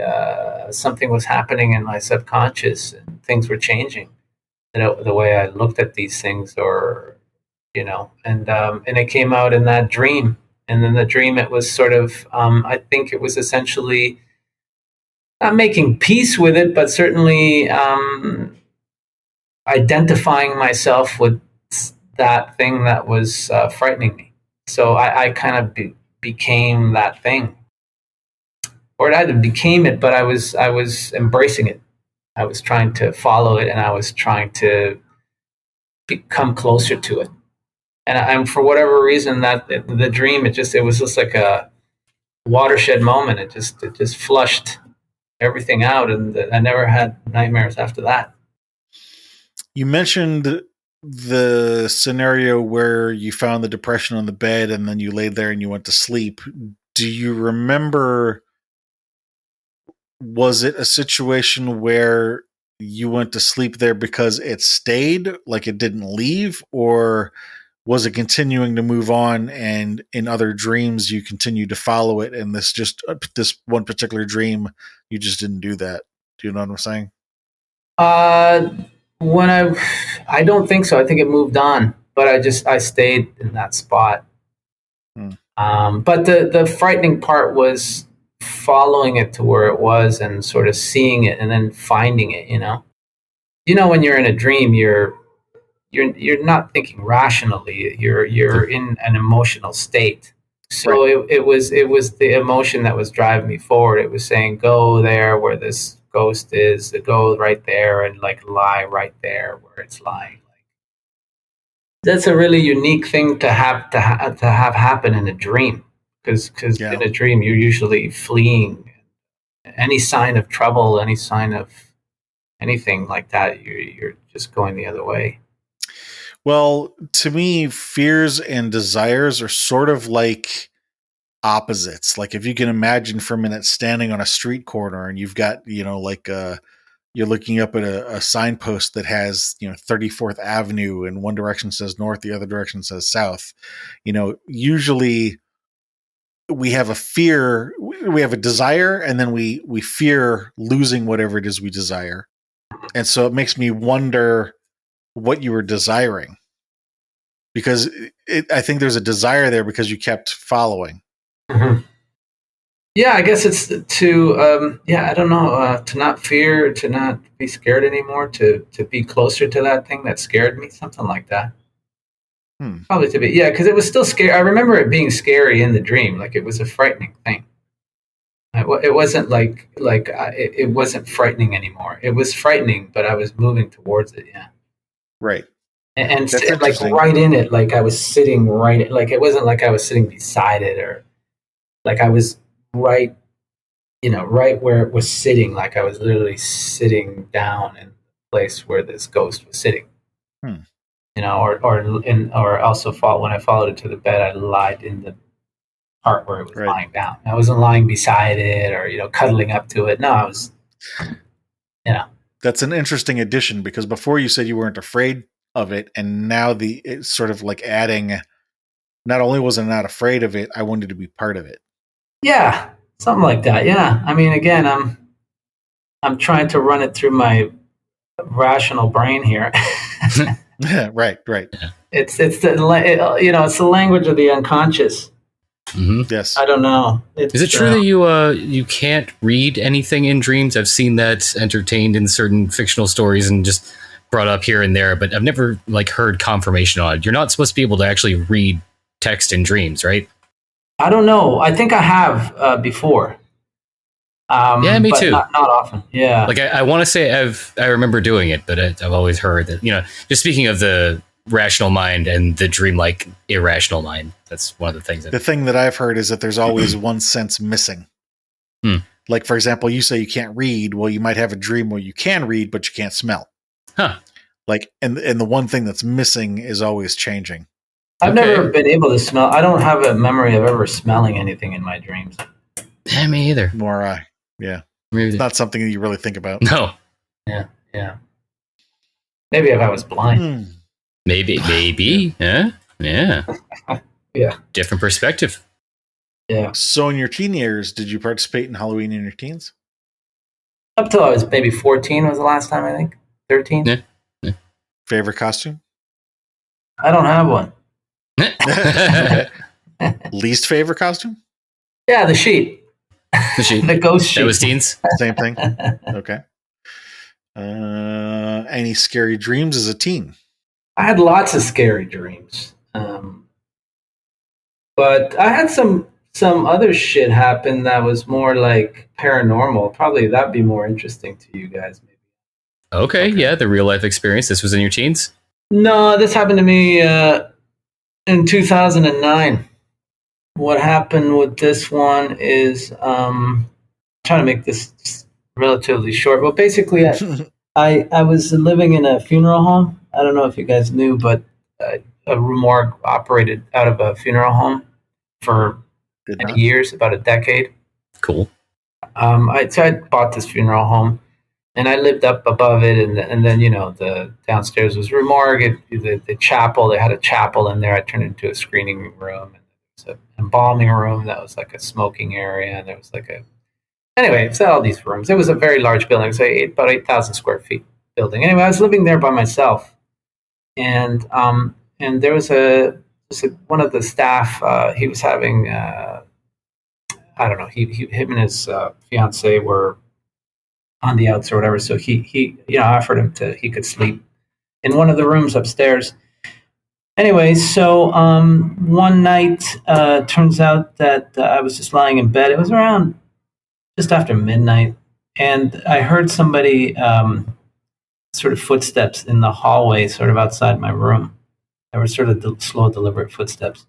Speaker 3: something was happening in my subconscious, and things were changing. The way I looked at these things, or and it came out in that dream. And then the dream, it was sort of, I think it was essentially not making peace with it, but certainly identifying myself with that thing that was frightening me. So I kind of became that thing, or it either became it, but I was embracing it. I was trying to follow it, and I was trying to become closer to it. And for whatever reason, that the dream, it was just like a watershed moment. It just flushed everything out, and I never had nightmares after that.
Speaker 2: You mentioned the scenario where you found the depression on the bed and then you laid there and you went to sleep. Do you remember, was it a situation where you went to sleep there because it stayed, like it didn't leave, or was it continuing to move on, and in other dreams you continued to follow it, and this one particular dream you just didn't do that? Do you know what I'm saying?
Speaker 3: When I don't think so. I think it moved on, but I stayed in that spot. But the frightening part was following it to where it was and sort of seeing it and then finding it. When you're in a dream, you're not thinking rationally. You're in an emotional state. So right. it was the emotion that was driving me forward. It was saying, go there where this ghost is, go right there and like lie right there where it's lying. That's a really unique thing to have happen in a dream, because in a dream you're usually fleeing any sign of trouble, any sign of anything like that. You're just going the other way.
Speaker 2: Well, to me, fears and desires are sort of like opposites. Like if you can imagine for a minute standing on a street corner and you've got, you're looking up at a signpost that has, 34th Avenue, and one direction says north, the other direction says south. Usually we have a fear, we have a desire, and then we fear losing whatever it is we desire. And so it makes me wonder what you were desiring, because I think there's a desire there because you kept following.
Speaker 3: Mm-hmm. Yeah, I guess it's to, I don't know, to not fear, to not be scared anymore, to be closer to that thing that scared me, something like that. Probably to be, because it was still scary. I remember it being scary in the dream, like it was a frightening thing. it wasn't it wasn't frightening anymore. It was frightening, but I was moving towards it. Yeah.
Speaker 2: Right.
Speaker 3: And like right in it, like I was sitting right, like it wasn't like I was sitting beside it, or like I was right, right where it was sitting. Like I was literally sitting down in the place where this ghost was sitting. Or also when I followed it to the bed, I lied in the part where it was lying down. I wasn't lying beside it or cuddling up to it. No, I was,
Speaker 2: That's an interesting addition, because before you said you weren't afraid of it, and now it's sort of like adding. Not only was I not afraid of it, I wanted to be part of it.
Speaker 3: Yeah, something like that. Yeah, I mean, again, I'm trying to run it through my rational brain here.
Speaker 2: Right.
Speaker 3: It's the language of the unconscious.
Speaker 1: Mm-hmm.
Speaker 2: Yes.
Speaker 3: I don't know.
Speaker 1: Is it true that you can't read anything in dreams? I've seen that entertained in certain fictional stories and just brought up here and there, but I've never heard confirmation on it. You're not supposed to be able to actually read text in dreams, right?
Speaker 3: I don't know. I think I have before.
Speaker 1: Yeah, me too.
Speaker 3: Not often. Yeah.
Speaker 1: I want to say I remember doing it, but I've always heard that, just speaking of the rational mind and the dreamlike irrational mind, that's one of the things.
Speaker 2: The thing that I've heard is that there's always one sense missing. Like, for example, you say you can't read. Well, you might have a dream where you can read, but you can't smell.
Speaker 1: Huh.
Speaker 2: And the one thing that's missing is always changing.
Speaker 3: I've never been able to smell. I don't have a memory of ever smelling anything in my dreams.
Speaker 1: Yeah, me either.
Speaker 2: Nor I. Yeah.
Speaker 1: Maybe.
Speaker 2: It's not something that you really think about.
Speaker 1: No.
Speaker 3: Yeah. Maybe if I was blind.
Speaker 1: Maybe. Yeah. Yeah.
Speaker 3: Yeah.
Speaker 1: Different perspective.
Speaker 3: Yeah.
Speaker 2: So in your teen years, did you participate in Halloween in your teens?
Speaker 3: Up till I was maybe 14 was the last time, I think. 13.
Speaker 1: Yeah.
Speaker 2: Favorite costume?
Speaker 3: I don't have one.
Speaker 2: Least favorite costume?
Speaker 3: Yeah, the sheet.
Speaker 1: The sheet.
Speaker 3: The ghost sheet.
Speaker 1: That was teens?
Speaker 2: Same thing. Okay. Any scary dreams as a teen?
Speaker 3: I had lots of scary dreams. But I had some other shit happen that was more like paranormal. Probably that'd be more interesting to you guys, maybe.
Speaker 1: Okay, yeah, the real life experience. This was in your teens?
Speaker 3: No, this happened to me in 2009. What happened with this one is trying to make this relatively short. Well, basically, I was living in a funeral home. I don't know if you guys knew, but a morgue operated out of a funeral home for many years, about a decade.
Speaker 1: Cool.
Speaker 3: So I bought this funeral home, and I lived up above it, and then the downstairs was morgue. The chapel, they had a chapel in there. I turned it into a screening room, and there was an embalming room that was like a smoking area, and there was anyway, it's all these rooms. It was a very large building, so about 8,000 square feet building. Anyway, I was living there by myself, and there was one of the staff. He was having I don't know. Him and his fiance were on the outs or whatever. So he offered him he could sleep in one of the rooms upstairs. Anyway, so one night, turns out that I was just lying in bed. It was around just after midnight, and I heard somebody sort of footsteps in the hallway, sort of outside my room. They were sort of slow, deliberate footsteps,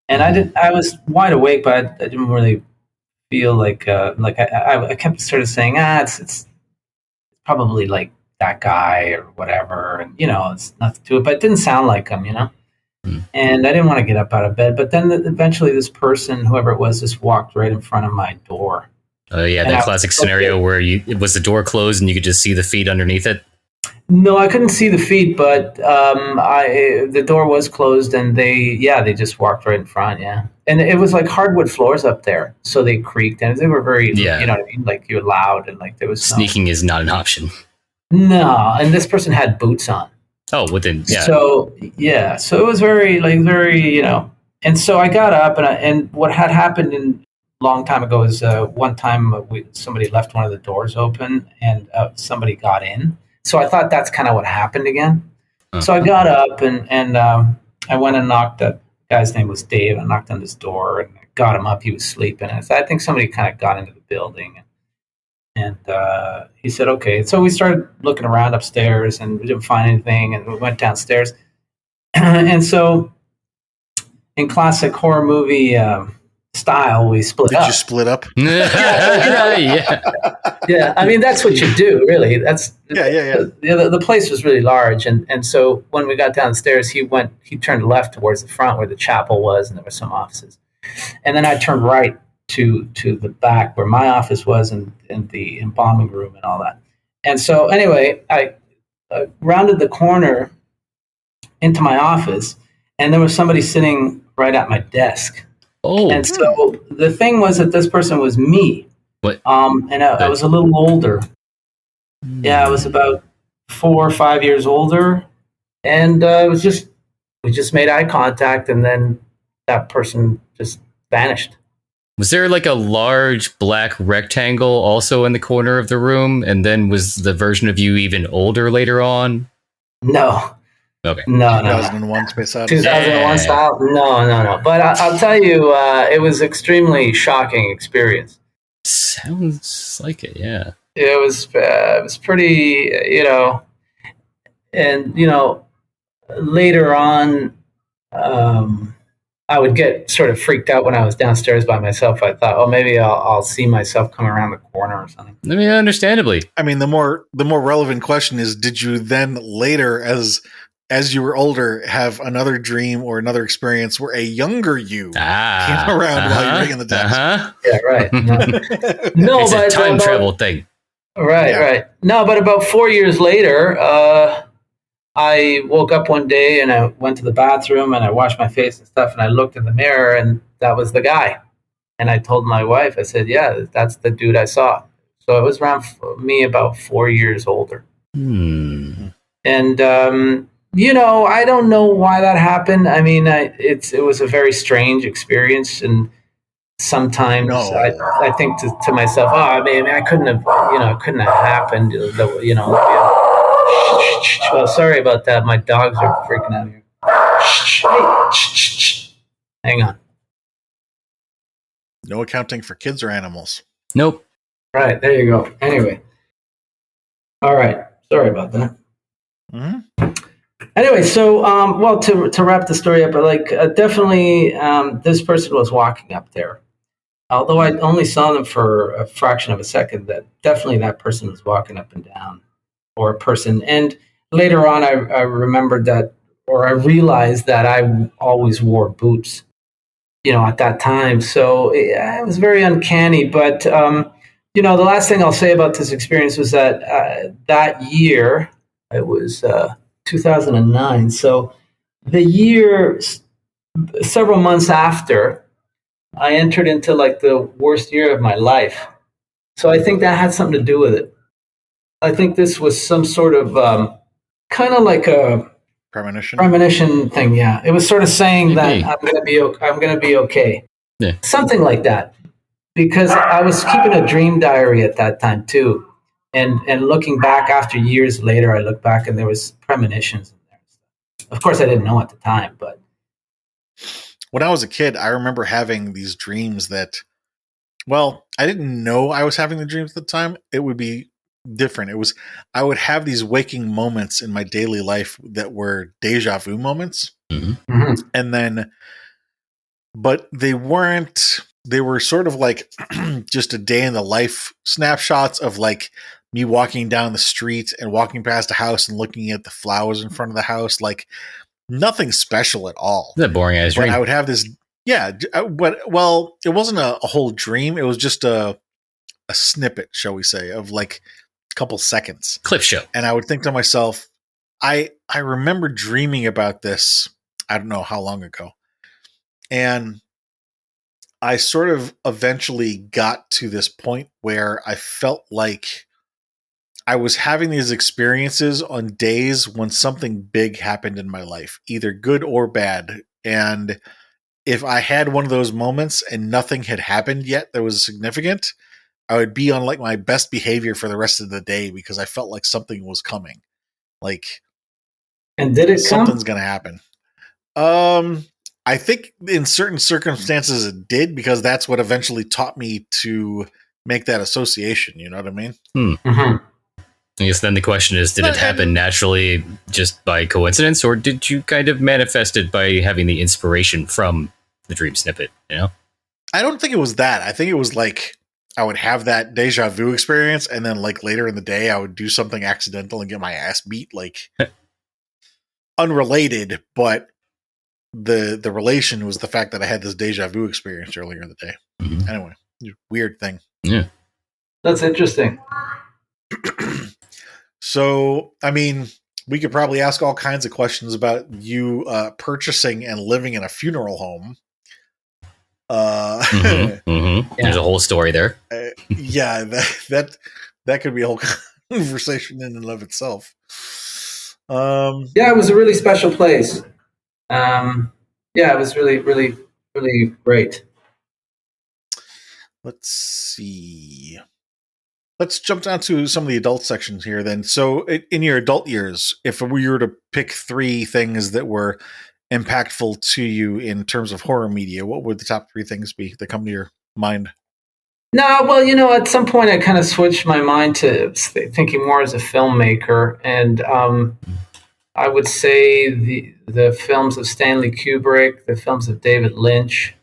Speaker 3: and I was wide awake, but I didn't really feel like I kept sort of saying, it's probably like that guy or whatever, and it's nothing to it, but it didn't sound like him, And I didn't want to get up out of bed, but then eventually this person, whoever it was, just walked right in front of my door.
Speaker 1: Oh yeah, that classic scenario where it was the door closed and you could just see the feet underneath it.
Speaker 3: No, I couldn't see the feet, but the door was closed, and they just walked right in front, yeah. And it was like hardwood floors up there, so they creaked, and they were very, you know what I mean, like you're loud, and like there was
Speaker 1: sneaking is not an option.
Speaker 3: No, and this person had boots on.
Speaker 1: Oh, within
Speaker 3: So so it was very, and so I got up, and what had happened a long time ago is one time somebody left one of the doors open, and somebody got in. So I thought that's kind of what happened again. So I got up and I went and knocked at guy's name was Dave. I knocked on his door and got him up. He was sleeping. And I think somebody kind of got into the building. And he said, okay. So we started looking around upstairs and we didn't find anything. And we went downstairs. And so in classic horror movie style, we split up.
Speaker 2: Did you split up?
Speaker 1: Yeah.
Speaker 3: Yeah, I mean, that's what you do, really.
Speaker 2: Yeah.
Speaker 3: The place was really large. And so when we got downstairs, he turned left towards the front where the chapel was and there were some offices. And then I turned right to the back where my office was and the embalming room and all that. And so anyway, I rounded the corner into my office and there was somebody sitting right at my desk.
Speaker 1: Oh.
Speaker 3: And so the thing was that this person was me.
Speaker 1: What?
Speaker 3: And I was a little older. Yeah, I was about 4 or 5 years older. And we just made eye contact and then that person just vanished.
Speaker 1: Was there like a large black rectangle also in the corner of the room? And then was the version of you even older later on?
Speaker 3: No.
Speaker 1: Okay.
Speaker 3: No.
Speaker 2: 2001 Space Odyssey.
Speaker 3: 2001 style? No. But I'll tell you, it was extremely shocking experience.
Speaker 1: Sounds like it, yeah.
Speaker 3: It was pretty, and, later on, I would get sort of freaked out when I was downstairs by myself. I thought, oh, maybe I'll see myself come around the corner or something.
Speaker 1: I mean, understandably.
Speaker 2: I mean, the more relevant question is, did you then later, as you were older, have another dream or another experience where a younger you came around while you were ringing the desk?
Speaker 3: Yeah, right. No,
Speaker 1: it's
Speaker 3: but
Speaker 1: a time travel thing.
Speaker 3: Right. No, but about 4 years later, I woke up one day and I went to the bathroom and I washed my face and stuff and I looked in the mirror and that was the guy. And I told my wife, I said, yeah, that's the dude I saw. So it was around me about 4 years older. And, I don't know why that happened. I mean, it was a very strange experience. And sometimes I think to myself, oh, man, I couldn't have happened. Well, sorry about that. My dogs are freaking out here. Hey, hang on.
Speaker 2: No accounting for kids or animals.
Speaker 1: Nope.
Speaker 3: Right, there you go. Anyway. All right. Sorry about that.
Speaker 2: Mm-hmm.
Speaker 3: Anyway, so, to wrap the story up, definitely this person was walking up there. Although I only saw them for a fraction of a second, that person was walking up and down, or a person. And later on, I remembered that, or I realized that I always wore boots, at that time. So it was very uncanny. But, the last thing I'll say about this experience was that that year, it was 2009. So the year, several months after, I entered into the worst year of my life. So I think that had something to do with it. I think this was some sort of kind of like a premonition thing. Yeah, it was sort of saying that I'm going to be okay.
Speaker 1: Yeah,
Speaker 3: something like that. Because I was keeping a dream diary at that time too, and looking back after years later, I look back and there was premonitions in there. Of course, I didn't know at the time, but.
Speaker 2: When I was a kid, I remember having these dreams that, well, I didn't know I was having the dreams at the time. It would be different. I would have these waking moments in my daily life that were deja vu moments.
Speaker 1: Mm-hmm.
Speaker 2: And then, but they were sort of like just a day in the life snapshots of me walking down the street and walking past a house and looking at the flowers in front of the house. Nothing special at all.
Speaker 1: That boring ass dream.
Speaker 2: I would have this, but it wasn't a whole dream. It was just a snippet, shall we say, of a couple seconds.
Speaker 1: Clip show.
Speaker 2: And I would think to myself, I remember dreaming about this. I don't know how long ago. And I sort of eventually got to this point where I felt like I was having these experiences on days when something big happened in my life, either good or bad. And if I had one of those moments and nothing had happened yet that was significant, I would be on my best behavior for the rest of the day because I felt like something was coming.
Speaker 3: And did it
Speaker 2: something's going to happen. I think in certain circumstances it did, because that's what eventually taught me to make that association. You know what I mean?
Speaker 3: Mm-hmm.
Speaker 1: I guess then the question is, did it happen naturally just by coincidence, or did you kind of manifest it by having the inspiration from the dream snippet, you know?
Speaker 2: I don't think it was that. I think it was like I would have that deja vu experience, and then like later in the day I would do something accidental and get my ass beat, like unrelated, but the relation was the fact that I had this deja vu experience earlier in the day.
Speaker 1: Mm-hmm.
Speaker 2: Anyway, weird thing.
Speaker 1: Yeah.
Speaker 3: That's interesting.
Speaker 2: So, I mean, we could probably ask all kinds of questions about you purchasing and living in a funeral home.
Speaker 1: Mm-hmm. Mm-hmm. Yeah. There's a whole story there.
Speaker 2: Yeah, that could be a whole conversation in and of itself.
Speaker 3: Yeah, it was a really special place. Yeah, it was really, really, really great.
Speaker 2: Let's see. Let's jump down to some of the adult sections here then. So in your adult years, if we were to pick 3 things that were impactful to you in terms of horror media, what would the top 3 things be that come to your mind?
Speaker 3: No, well, at some point I kind of switched my mind to thinking more as a filmmaker, and I would say the films of Stanley Kubrick, the films of David Lynch,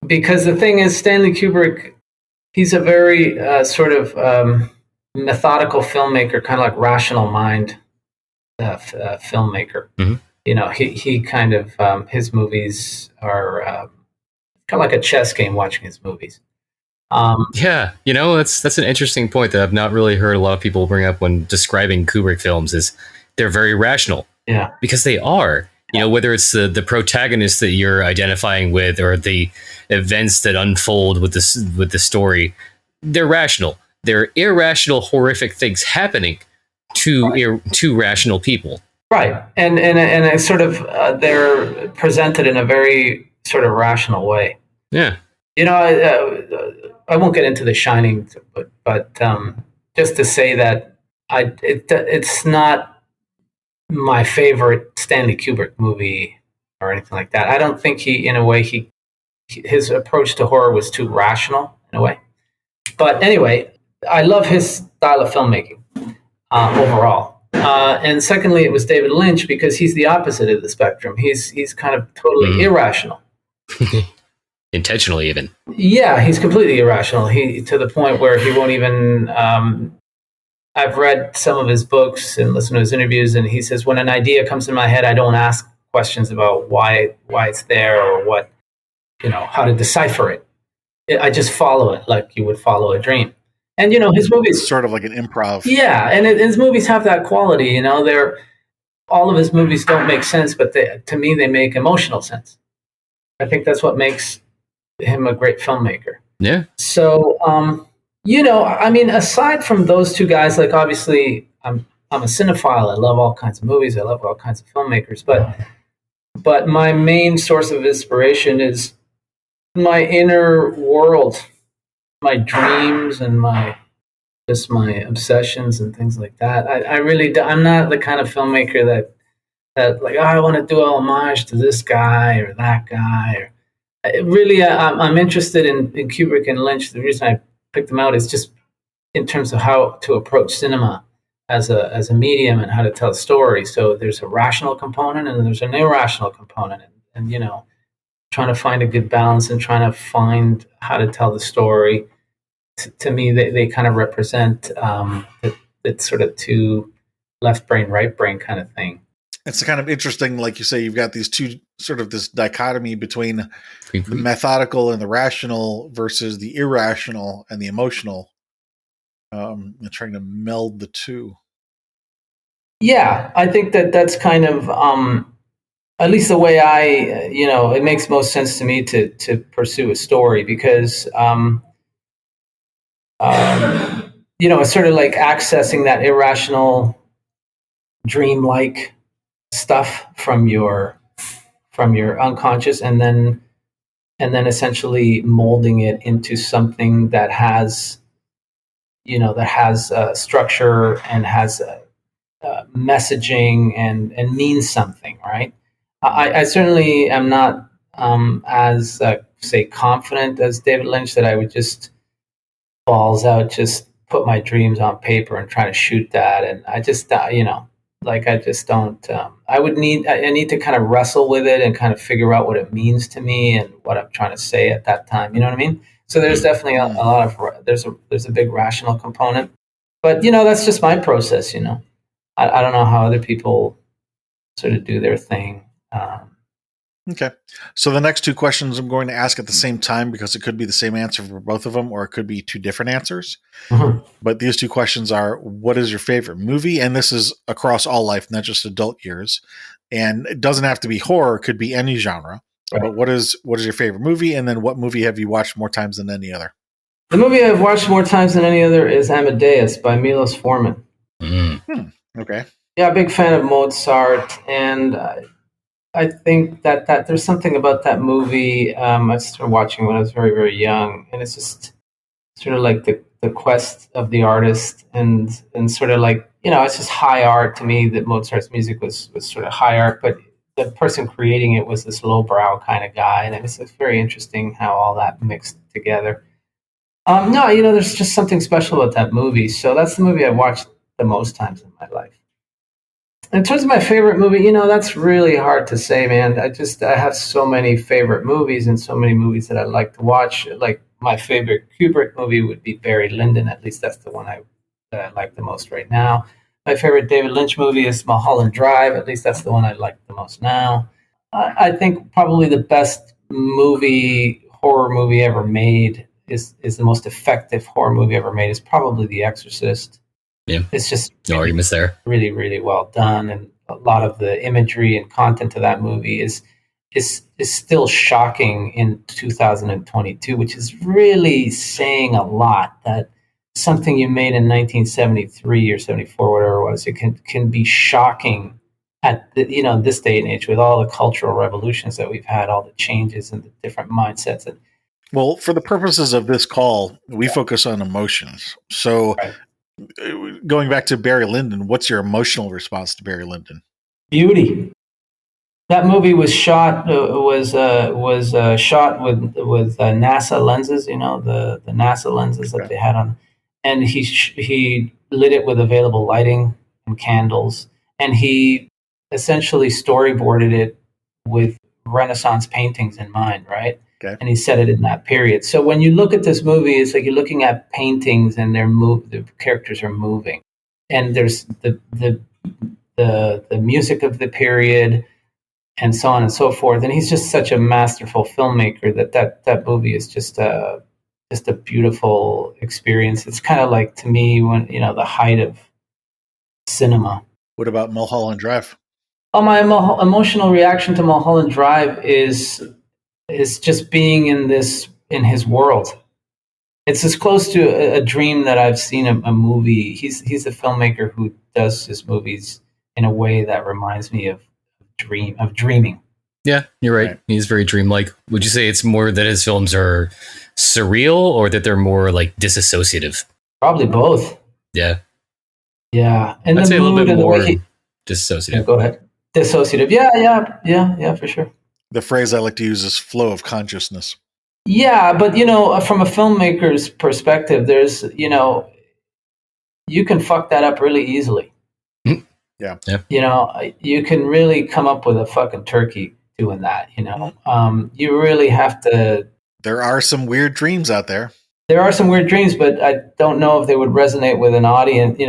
Speaker 3: because the thing is, Stanley Kubrick, he's a very sort of methodical filmmaker, kind of like rational mind filmmaker. He kind of his movies are kind of like a chess game. Watching his movies.
Speaker 1: Yeah, that's an interesting point that I've not really heard a lot of people bring up when describing Kubrick films. Is they're very rational.
Speaker 3: Yeah,
Speaker 1: because they are. Whether it's the protagonist that you're identifying with or the events that unfold with the story, they're rational. They're irrational, horrific things happening to rational people.
Speaker 3: Right, and a sort of they're presented in a very sort of rational way.
Speaker 1: Yeah.
Speaker 3: I won't get into The Shining, but just to say that it's not my favorite Stanley Kubrick movie or anything like that. I don't think his approach to horror was too rational in a way. But anyway, I love his style of filmmaking overall. And secondly, it was David Lynch, because he's the opposite of the spectrum. He's kind of totally irrational.
Speaker 1: Intentionally, even.
Speaker 3: Yeah, he's completely irrational. To the point where he won't even. I've read some of his books and listened to his interviews, and he says, when an idea comes in my head, I don't ask questions about why it's there or what, how to decipher it. I just follow it like you would follow a dream. And his movies
Speaker 2: sort of like an improv.
Speaker 3: Yeah, and his movies have that quality. All of his movies don't make sense, but to me they make emotional sense. I think that's what makes him a great filmmaker.
Speaker 1: Yeah. So,
Speaker 3: aside from those 2 guys, like obviously I'm a cinephile. I love all kinds of movies. I love all kinds of filmmakers, but my main source of inspiration is my inner world, my dreams and my obsessions and things like that. I'm not the kind of filmmaker that like, I want to do a homage to this guy or that guy. I'm interested in Kubrick and Lynch. The reason I picked them out is just in terms of how to approach cinema as a medium and how to tell a story. So there's a rational component and there's an irrational component, and trying to find a good balance and trying to find how to tell the story. To me, they kind of represent the sort of 2 left brain, right brain kind of thing.
Speaker 2: It's kind of interesting, like you say, you've got these 2 sort of this dichotomy between the methodical and the rational versus the irrational and the emotional. And trying to meld the 2.
Speaker 3: Yeah, I think that's kind of at least the way it makes most sense to me to pursue a story, because it's sort of like accessing that irrational, dreamlike stuff from your unconscious, and then essentially molding it into something that has structure and has messaging and means something, right? I certainly am not as say confident as David Lynch that I would just balls out, just put my dreams on paper and try to shoot that. And I just, like I just don't. I need to kind of wrestle with it and kind of figure out what it means to me and what I'm trying to say at that time. You know what I mean? So there's definitely a lot of there's a big rational component, but that's just my process. I don't know how other people sort of do their thing.
Speaker 2: Okay. So the next two questions I'm going to ask at the same time because it could be the same answer for both of them, or it could be two different answers.
Speaker 3: Mhm.
Speaker 2: But these two questions are: what is your favorite movie? And this is across all life, not just adult years. And it doesn't have to be horror; it could be any genre.
Speaker 3: Right.
Speaker 2: But what is your favorite movie? And then what movie have you watched more times than any other?
Speaker 3: The movie I've watched more times than any other is Amadeus by Milos Forman.
Speaker 2: Okay.
Speaker 3: Yeah, big fan of Mozart, and I think that there's something about that movie. I started watching when I was very, very young, and it's just sort of like the quest of the artist, and sort of like it's just high art to me. That Mozart's music was sort of high art, but the person creating it was this lowbrow kind of guy, and it's very interesting how all that mixed together. No, there's just something special about that movie. So that's the movie I've watched the most times in my life. In terms of my favorite movie, that's really hard to say, man. I have so many favorite movies and so many movies that I like to watch. Like my favorite Kubrick movie would be Barry Lyndon. At least that's the one that I like the most right now. My favorite David Lynch movie is Mulholland Drive. At least that's the one I like the most now. I think probably the best horror movie ever made is the most effective horror movie ever made is probably The Exorcist.
Speaker 1: Yeah.
Speaker 3: It's just
Speaker 1: no arguments there.
Speaker 3: Really, really well done, and a lot of the imagery and content of that movie is still shocking in 2022, which is really saying a lot. That something you made in 1973 or 74, whatever it was, it can be shocking at this day and age with all the cultural revolutions that we've had, all the changes and the different mindsets. And
Speaker 2: Well, for the purposes of this call, we focus on emotions. So.
Speaker 3: Right.
Speaker 2: Going back to Barry Lyndon, what's your emotional response to Barry Lyndon?
Speaker 3: Beauty. That movie was shot shot with NASA lenses, the NASA lenses that they had on, and he lit it with available lighting and candles, and he essentially storyboarded it with Renaissance paintings in mind, right?
Speaker 2: Okay.
Speaker 3: And he set it in that period. So when you look at this movie, it's like you're looking at paintings and the characters are moving, and there's the music of the period and so on and so forth. And he's just such a masterful filmmaker that movie is just a beautiful experience. It's kind of like, to me, when the height of cinema.
Speaker 2: What about Mulholland Drive?
Speaker 3: Oh, my emotional reaction to Mulholland Drive is just being in his world. It's as close to a dream that I've seen a movie. He's a filmmaker who does his movies in a way that reminds me of dreaming.
Speaker 1: Yeah, you're right. He's very dreamlike. Would you say it's more that his films are surreal or that they're more like disassociative?
Speaker 3: Probably both.
Speaker 1: Yeah.
Speaker 3: Yeah. And
Speaker 1: I'd say a little bit more
Speaker 3: dissociative.
Speaker 1: Yeah,
Speaker 3: go ahead. Dissociative. Yeah, for sure.
Speaker 2: The phrase I like to use is flow of consciousness.
Speaker 3: Yeah, but from a filmmaker's perspective, there's you can fuck that up really easily.
Speaker 2: Yeah.
Speaker 3: You can really come up with a fucking turkey doing that. You really have to.
Speaker 2: There are some weird dreams out there.
Speaker 3: There are some weird dreams, but I don't know if they would resonate with an audience.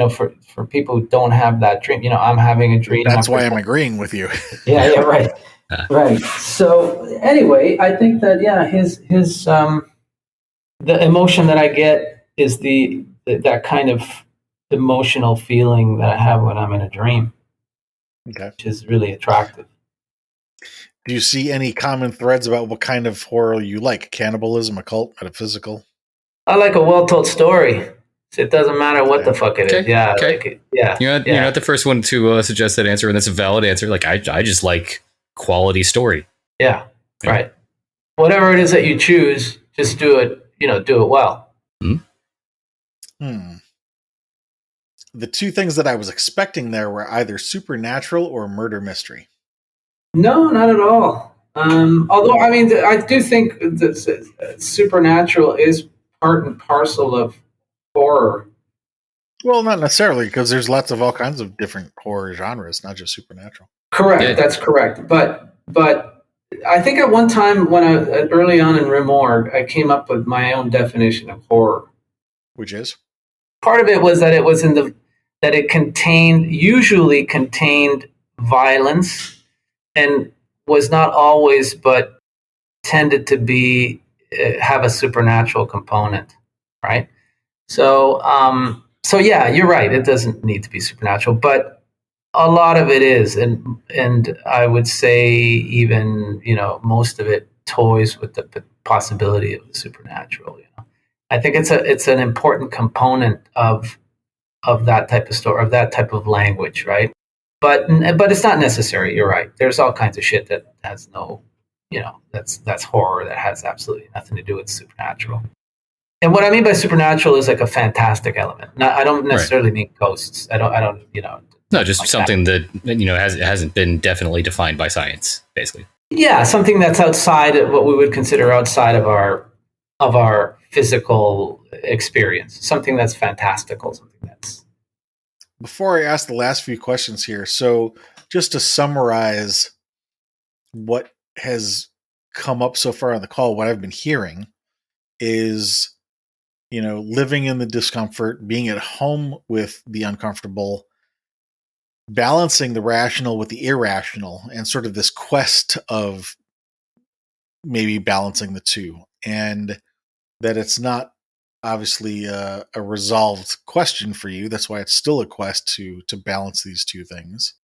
Speaker 3: For people who don't have that dream. I'm having a dream.
Speaker 2: That's why I'm agreeing with you.
Speaker 3: Yeah, right. Right. So anyway, I think that his the emotion that I get is that kind of emotional feeling that I have when I'm in a dream.
Speaker 2: Okay.
Speaker 3: Which is really attractive.
Speaker 2: Do you see any common threads about what kind of horror you like? Cannibalism, occult, metaphysical?
Speaker 3: I like a well-told story. It doesn't matter what the fuck it is. Yeah.
Speaker 1: Okay.
Speaker 3: Like it, yeah.
Speaker 1: You're not the first one to suggest that answer, and that's a valid answer. Like I just like quality story.
Speaker 3: Yeah. Right. Whatever it is that you choose, just do it. Do it well.
Speaker 2: The two things that I was expecting there were either supernatural or murder mystery.
Speaker 3: No, not at all. Although, I mean, I do think that supernatural is part and parcel of horror.
Speaker 2: Well, not necessarily, because there's lots of all kinds of different horror genres, not just supernatural.
Speaker 3: Correct.
Speaker 1: Yeah.
Speaker 3: That's correct. But I think at one time when early on in Remorgue, I came up with my own definition of horror.
Speaker 2: Which is?
Speaker 3: Part of it was that it was that it usually contained violence, and was not always, but tended to be have a supernatural component, right? So yeah, you're right. It doesn't need to be supernatural, but a lot of it is, and I would say even most of it toys with the possibility of the supernatural. I think it's an important component of that type of story, of that type of language, right? But it's not necessary. You're right. There's all kinds of shit that has no, that's horror that has absolutely nothing to do with supernatural. And what I mean by supernatural is like a fantastic element. I don't necessarily mean ghosts. I don't.
Speaker 1: No, just
Speaker 3: like
Speaker 1: something that hasn't been definitely defined by science, basically.
Speaker 3: Yeah, something that's outside of what we would consider outside of our physical experience. Something that's fantastical. Something that's.
Speaker 2: Before I ask the last few questions here, so just to summarize what has come up so far on the call, what I've been hearing is, living in the discomfort, being at home with the uncomfortable, balancing the rational with the irrational, and sort of this quest of maybe balancing the two. And that it's not obviously a resolved question for you. That's why it's still a quest to balance these two things.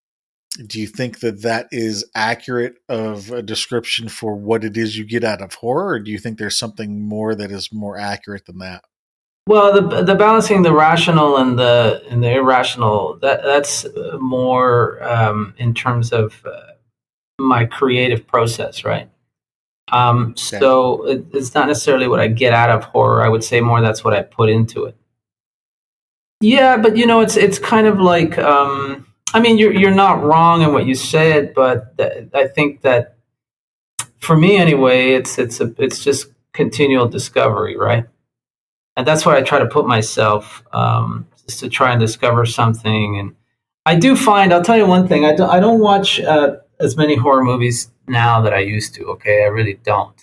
Speaker 2: Do you think that is accurate of a description for what it is you get out of horror, or do you think there's something more that is more accurate than that?
Speaker 3: Well, the balancing the rational and the irrational, that's more in terms of my creative process, right? So it's not necessarily what I get out of horror. I would say more that's what I put into it. Yeah, but it's kind of like I mean, you're not wrong in what you said, but I think that for me anyway, it's just continual discovery, right? And that's where I try to put myself, just to try and discover something. And I do find, I'll tell you one thing, I don't watch as many horror movies now that I used to. Okay, I really don't.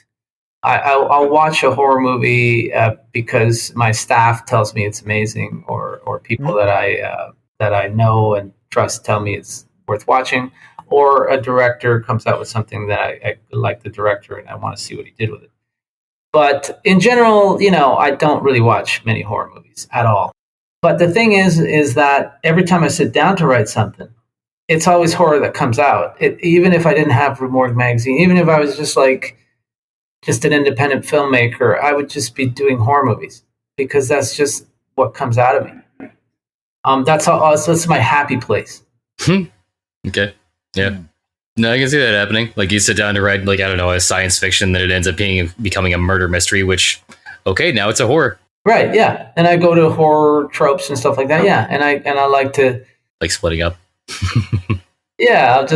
Speaker 3: I'll watch a horror movie because my staff tells me it's amazing, or people that I know and trust tell me it's worth watching, or a director comes out with something that I like the director and I want to see what he did with it. But in general, I don't really watch many horror movies at all. But the thing is that every time I sit down to write something, it's always horror that comes out. Even if I didn't have Morgue magazine, even if I was just an independent filmmaker, I would just be doing horror movies because that's just what comes out of me. That's my happy place.
Speaker 1: Okay. Yeah. No, I can see that happening. Like you sit down to write, like, I don't know, a science fiction, that it ends up becoming a murder mystery, which, okay, now it's a horror.
Speaker 3: Right. Yeah. And I go to horror tropes and stuff like that. Yeah. And I like to
Speaker 1: like splitting up.
Speaker 3: Yeah. I'll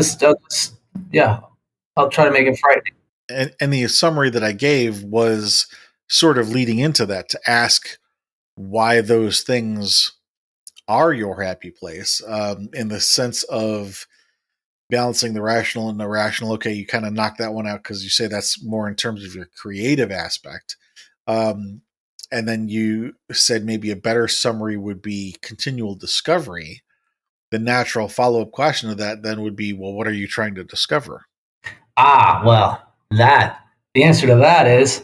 Speaker 3: try to make it frightening.
Speaker 2: And the summary that I gave was sort of leading into that, to ask why those things are your happy place, in the sense of balancing the rational and irrational. Okay, you kind of knock that one out because you say that's more in terms of your creative aspect. And then you said maybe a better summary would be continual discovery. The natural follow-up question of that then would be, well, what are you trying to discover?
Speaker 3: Well, the answer to that is,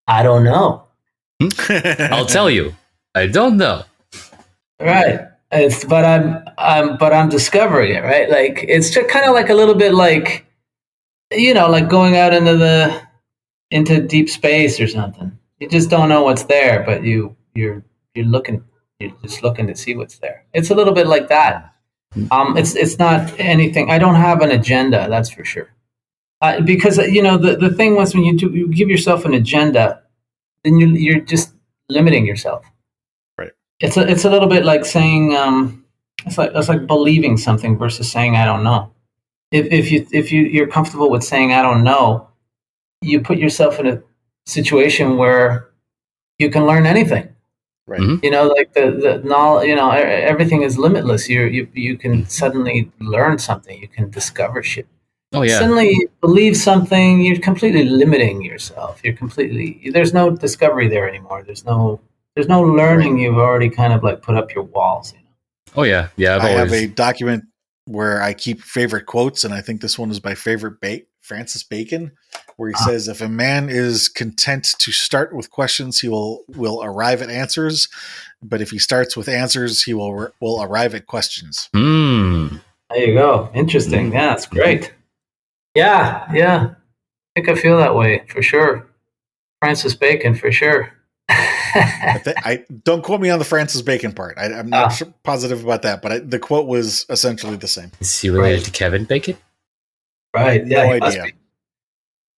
Speaker 3: I don't know.
Speaker 1: I'll tell you, I don't know.
Speaker 3: Right. But I'm discovering it, right? Like, it's just kind of like a little bit like, like going out into deep space or something. You just don't know what's there, but you're just looking to see what's there. It's a little bit like that. It's not anything. I don't have an agenda, that's for sure. Because the thing was, when you give yourself an agenda, then you're just limiting yourself.
Speaker 2: Right.
Speaker 3: It's a little bit like saying it's like believing something versus saying I don't know. if you're comfortable with saying I don't know, you put yourself in a situation where you can learn anything.
Speaker 2: Right.
Speaker 1: Mhm.
Speaker 3: You know, like the knowledge, everything is limitless. You can suddenly learn something. You can discover shit.
Speaker 1: Oh yeah.
Speaker 3: Suddenly you believe something, you're completely limiting yourself. There's no discovery there anymore. There's no learning.
Speaker 2: Right.
Speaker 3: You've already kind of like put up your walls.
Speaker 1: Oh yeah. Yeah.
Speaker 2: I have a document where I keep favorite quotes, and I think this one is by Francis Bacon, where he says, "If a man is content to start with questions, he will arrive at answers. But if he starts with answers, he will arrive at questions."
Speaker 1: Mm.
Speaker 3: There you go. Interesting. Yeah, that's great. Yeah. I think I feel that way for sure. Francis Bacon for sure.
Speaker 2: I don't quote me on the Francis Bacon part. I'm not positive about that, but the quote was essentially the same.
Speaker 1: Is he related to Kevin Bacon?
Speaker 3: Right.
Speaker 2: No
Speaker 3: Yeah,
Speaker 2: idea.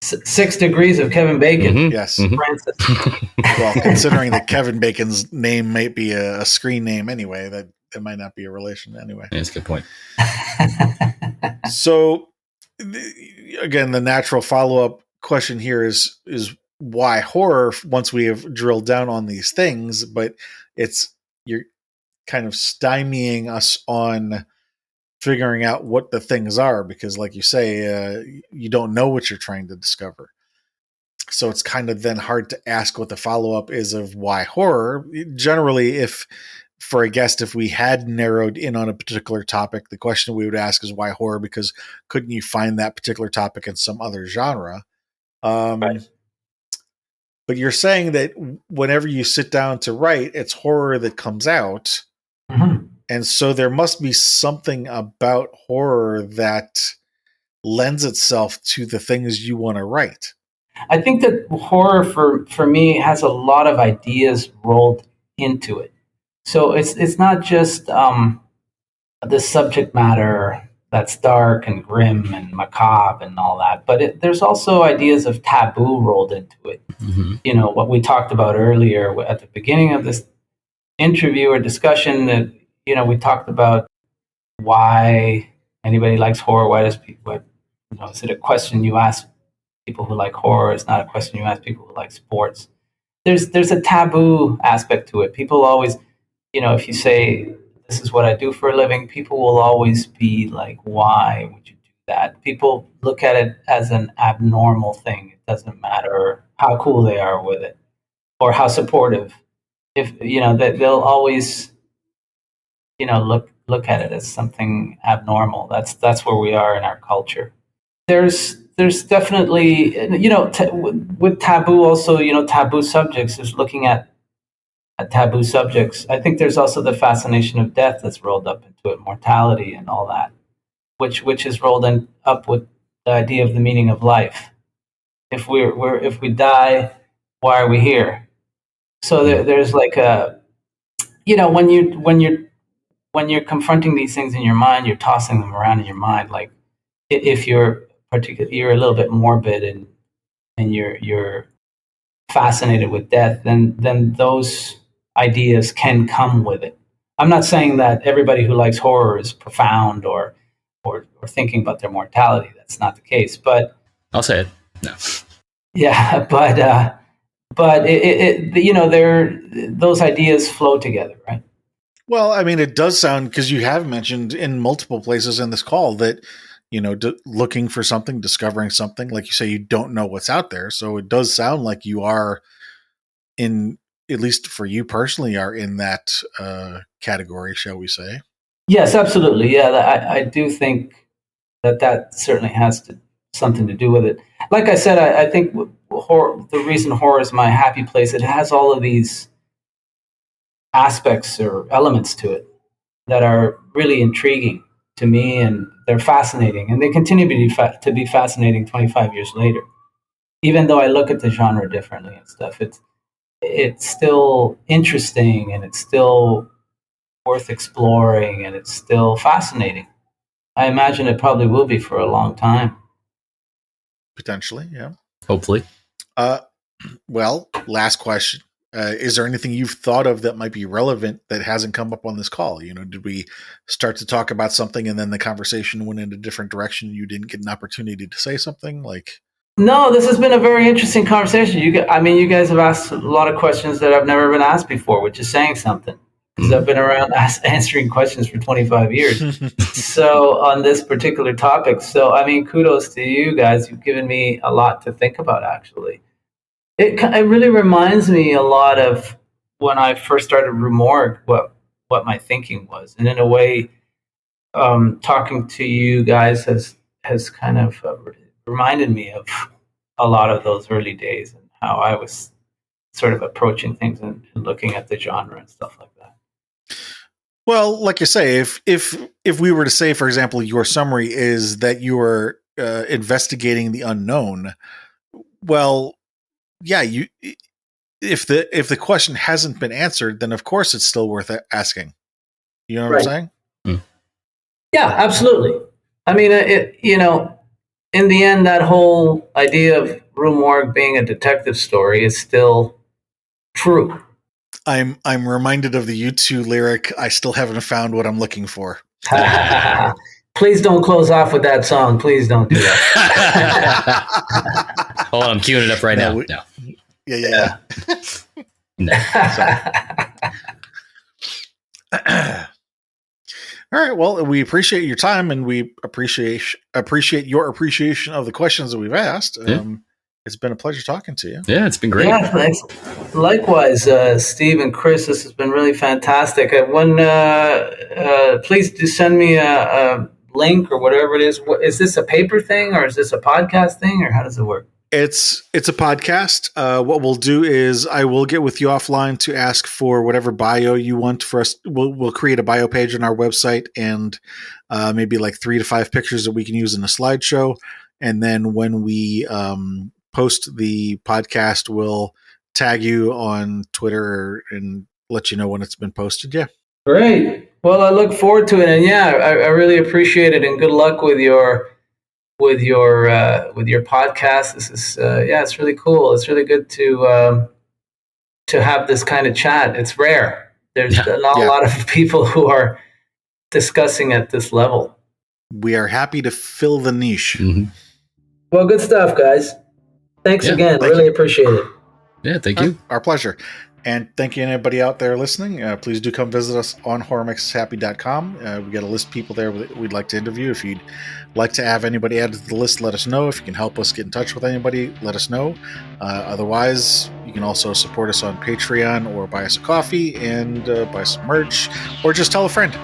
Speaker 3: 6 degrees of Kevin Bacon.
Speaker 1: Mhm.
Speaker 2: Yes.
Speaker 3: Francis.
Speaker 2: Well, considering that Kevin Bacon's name might be a screen name anyway, that it might not be a relation anyway.
Speaker 1: Yeah, that's a good point.
Speaker 2: So, again, the natural follow-up question here is why horror once we have drilled down on these things, but you're kind of stymieing us on figuring out what the things are because, like you say, you don't know what you're trying to discover. So it's kind of then hard to ask what the follow-up is of why horror. Generally, if for a guest, if we had narrowed in on a particular topic, the question we would ask is why horror, because couldn't you find that particular topic in some other genre?
Speaker 3: Right.
Speaker 2: But you're saying that whenever you sit down to write, it's horror that comes out.
Speaker 3: Mm-hmm.
Speaker 2: And so there must be something about horror that lends itself to the things you want to write.
Speaker 3: I think that horror for me has a lot of ideas rolled into it. So it's not just the subject matter that's dark and grim and macabre and all that, but there's also ideas of taboo rolled into it.
Speaker 1: Mm-hmm.
Speaker 3: You know, what we talked about earlier at the beginning of this interview or discussion that, we talked about why anybody likes horror. Why does people, is it a question you ask people who like horror? It's not a question you ask people who like sports. There's a taboo aspect to it. People always, if you say, this is what I do for a living, people will always be like, why would you do that? People look at it as an abnormal thing. It doesn't matter how cool they are with it or how supportive. If, that they'll always, look at it as something abnormal. That's where we are in our culture. There's definitely, with taboo also, taboo subjects is looking at taboo subjects. I think there's also the fascination of death that's rolled up into it, mortality and all that, which is rolled up with the idea of the meaning of life. If if we die, why are we here? So there's like a, when you're confronting these things in your mind, you're tossing them around in your mind. Like if you're you're a little bit morbid and you're fascinated with death, then those ideas can come with it. I'm not saying that everybody who likes horror is profound or thinking about their mortality. That's not the case. But
Speaker 1: I'll say it. No.
Speaker 3: yeah, but those ideas flow together, right?
Speaker 2: Well, I mean, it does sound, because you have mentioned in multiple places in this call that, looking for something, discovering something, like you say, you don't know what's out there. So it does sound like you are in, at least for you personally, are in that category, shall we say?
Speaker 3: Yes, absolutely. Yeah, I do think that certainly has something to do with it. Like I said, I think horror, the reason horror is my happy place, it has all of these aspects or elements to it that are really intriguing to me, and they're fascinating, and they continue to be fascinating 25 years later. Even though I look at the genre differently and stuff, it's still interesting, and it's still worth exploring, and it's still fascinating. I imagine it probably will be for a long time.
Speaker 2: Potentially, yeah.
Speaker 1: Hopefully.
Speaker 2: Well, last question. Is there anything you've thought of that might be relevant that hasn't come up on this call? You know, did we start to talk about something and then the conversation went in a different direction? You didn't get an opportunity to say something like.
Speaker 3: No, this has been a very interesting conversation. You guys have asked a lot of questions that I've never been asked before, which is saying something. Because I've been around answering questions for 25 years. So on this particular topic. So, I mean, kudos to you guys. You've given me a lot to think about, actually. It really reminds me a lot of when I first started Morgue, what my thinking was. And in a way, talking to you guys has kind of reminded me of a lot of those early days and how I was sort of approaching things and looking at the genre and stuff like that.
Speaker 2: Well, like you say, if we were to say, for example, your summary is that you are investigating the unknown, well, yeah, if the question hasn't been answered, then of course it's still worth asking. You know what I'm saying?
Speaker 1: Mm.
Speaker 3: Yeah, absolutely. I mean, in the end, that whole idea of Morgue being a detective story is still true.
Speaker 2: I'm reminded of the U2 lyric, I still haven't found what I'm looking for.
Speaker 3: Please don't close off with that song. Please don't do that.
Speaker 1: Hold on, I'm queuing it up right now.
Speaker 2: No. Yeah.
Speaker 1: No.
Speaker 2: All right. Well, we appreciate your time and we appreciate your appreciation of the questions that we've asked.
Speaker 1: Yeah.
Speaker 2: It's been a pleasure talking to you.
Speaker 1: Yeah, it's been great.
Speaker 3: Yeah, thanks. Likewise, Steve and Chris, this has been really fantastic. Please do send me a link or whatever it is. Is this a paper thing or is this a podcast thing or how does it work?
Speaker 2: It's a podcast. What we'll do is I will get with you offline to ask for whatever bio you want for us. We'll create a bio page on our website and maybe like 3 to 5 pictures that we can use in a slideshow. And then when we post the podcast, we'll tag you on Twitter and let you know when it's been posted. Yeah.
Speaker 3: Great. Well, I look forward to it. And yeah, I really appreciate it. And good luck with your podcast. This is it's really cool. It's really good to have this kind of chat. It's rare. There's not a lot of people who are discussing at this level.
Speaker 2: We are happy to fill the niche.
Speaker 1: Mm-hmm.
Speaker 3: Well, good stuff, guys. Thanks again.
Speaker 2: Thank
Speaker 3: really
Speaker 2: you.
Speaker 3: appreciate it.
Speaker 1: Yeah, thank you.
Speaker 2: Our pleasure. And thank you, anybody out there listening. Please do come visit us on horrormixhappy.com. We got a list of people there that we'd like to interview. If you'd like to have anybody added to the list, let us know. If you can help us get in touch with anybody, let us know. Otherwise, you can also support us on Patreon or buy us a coffee and buy some merch or just tell a friend.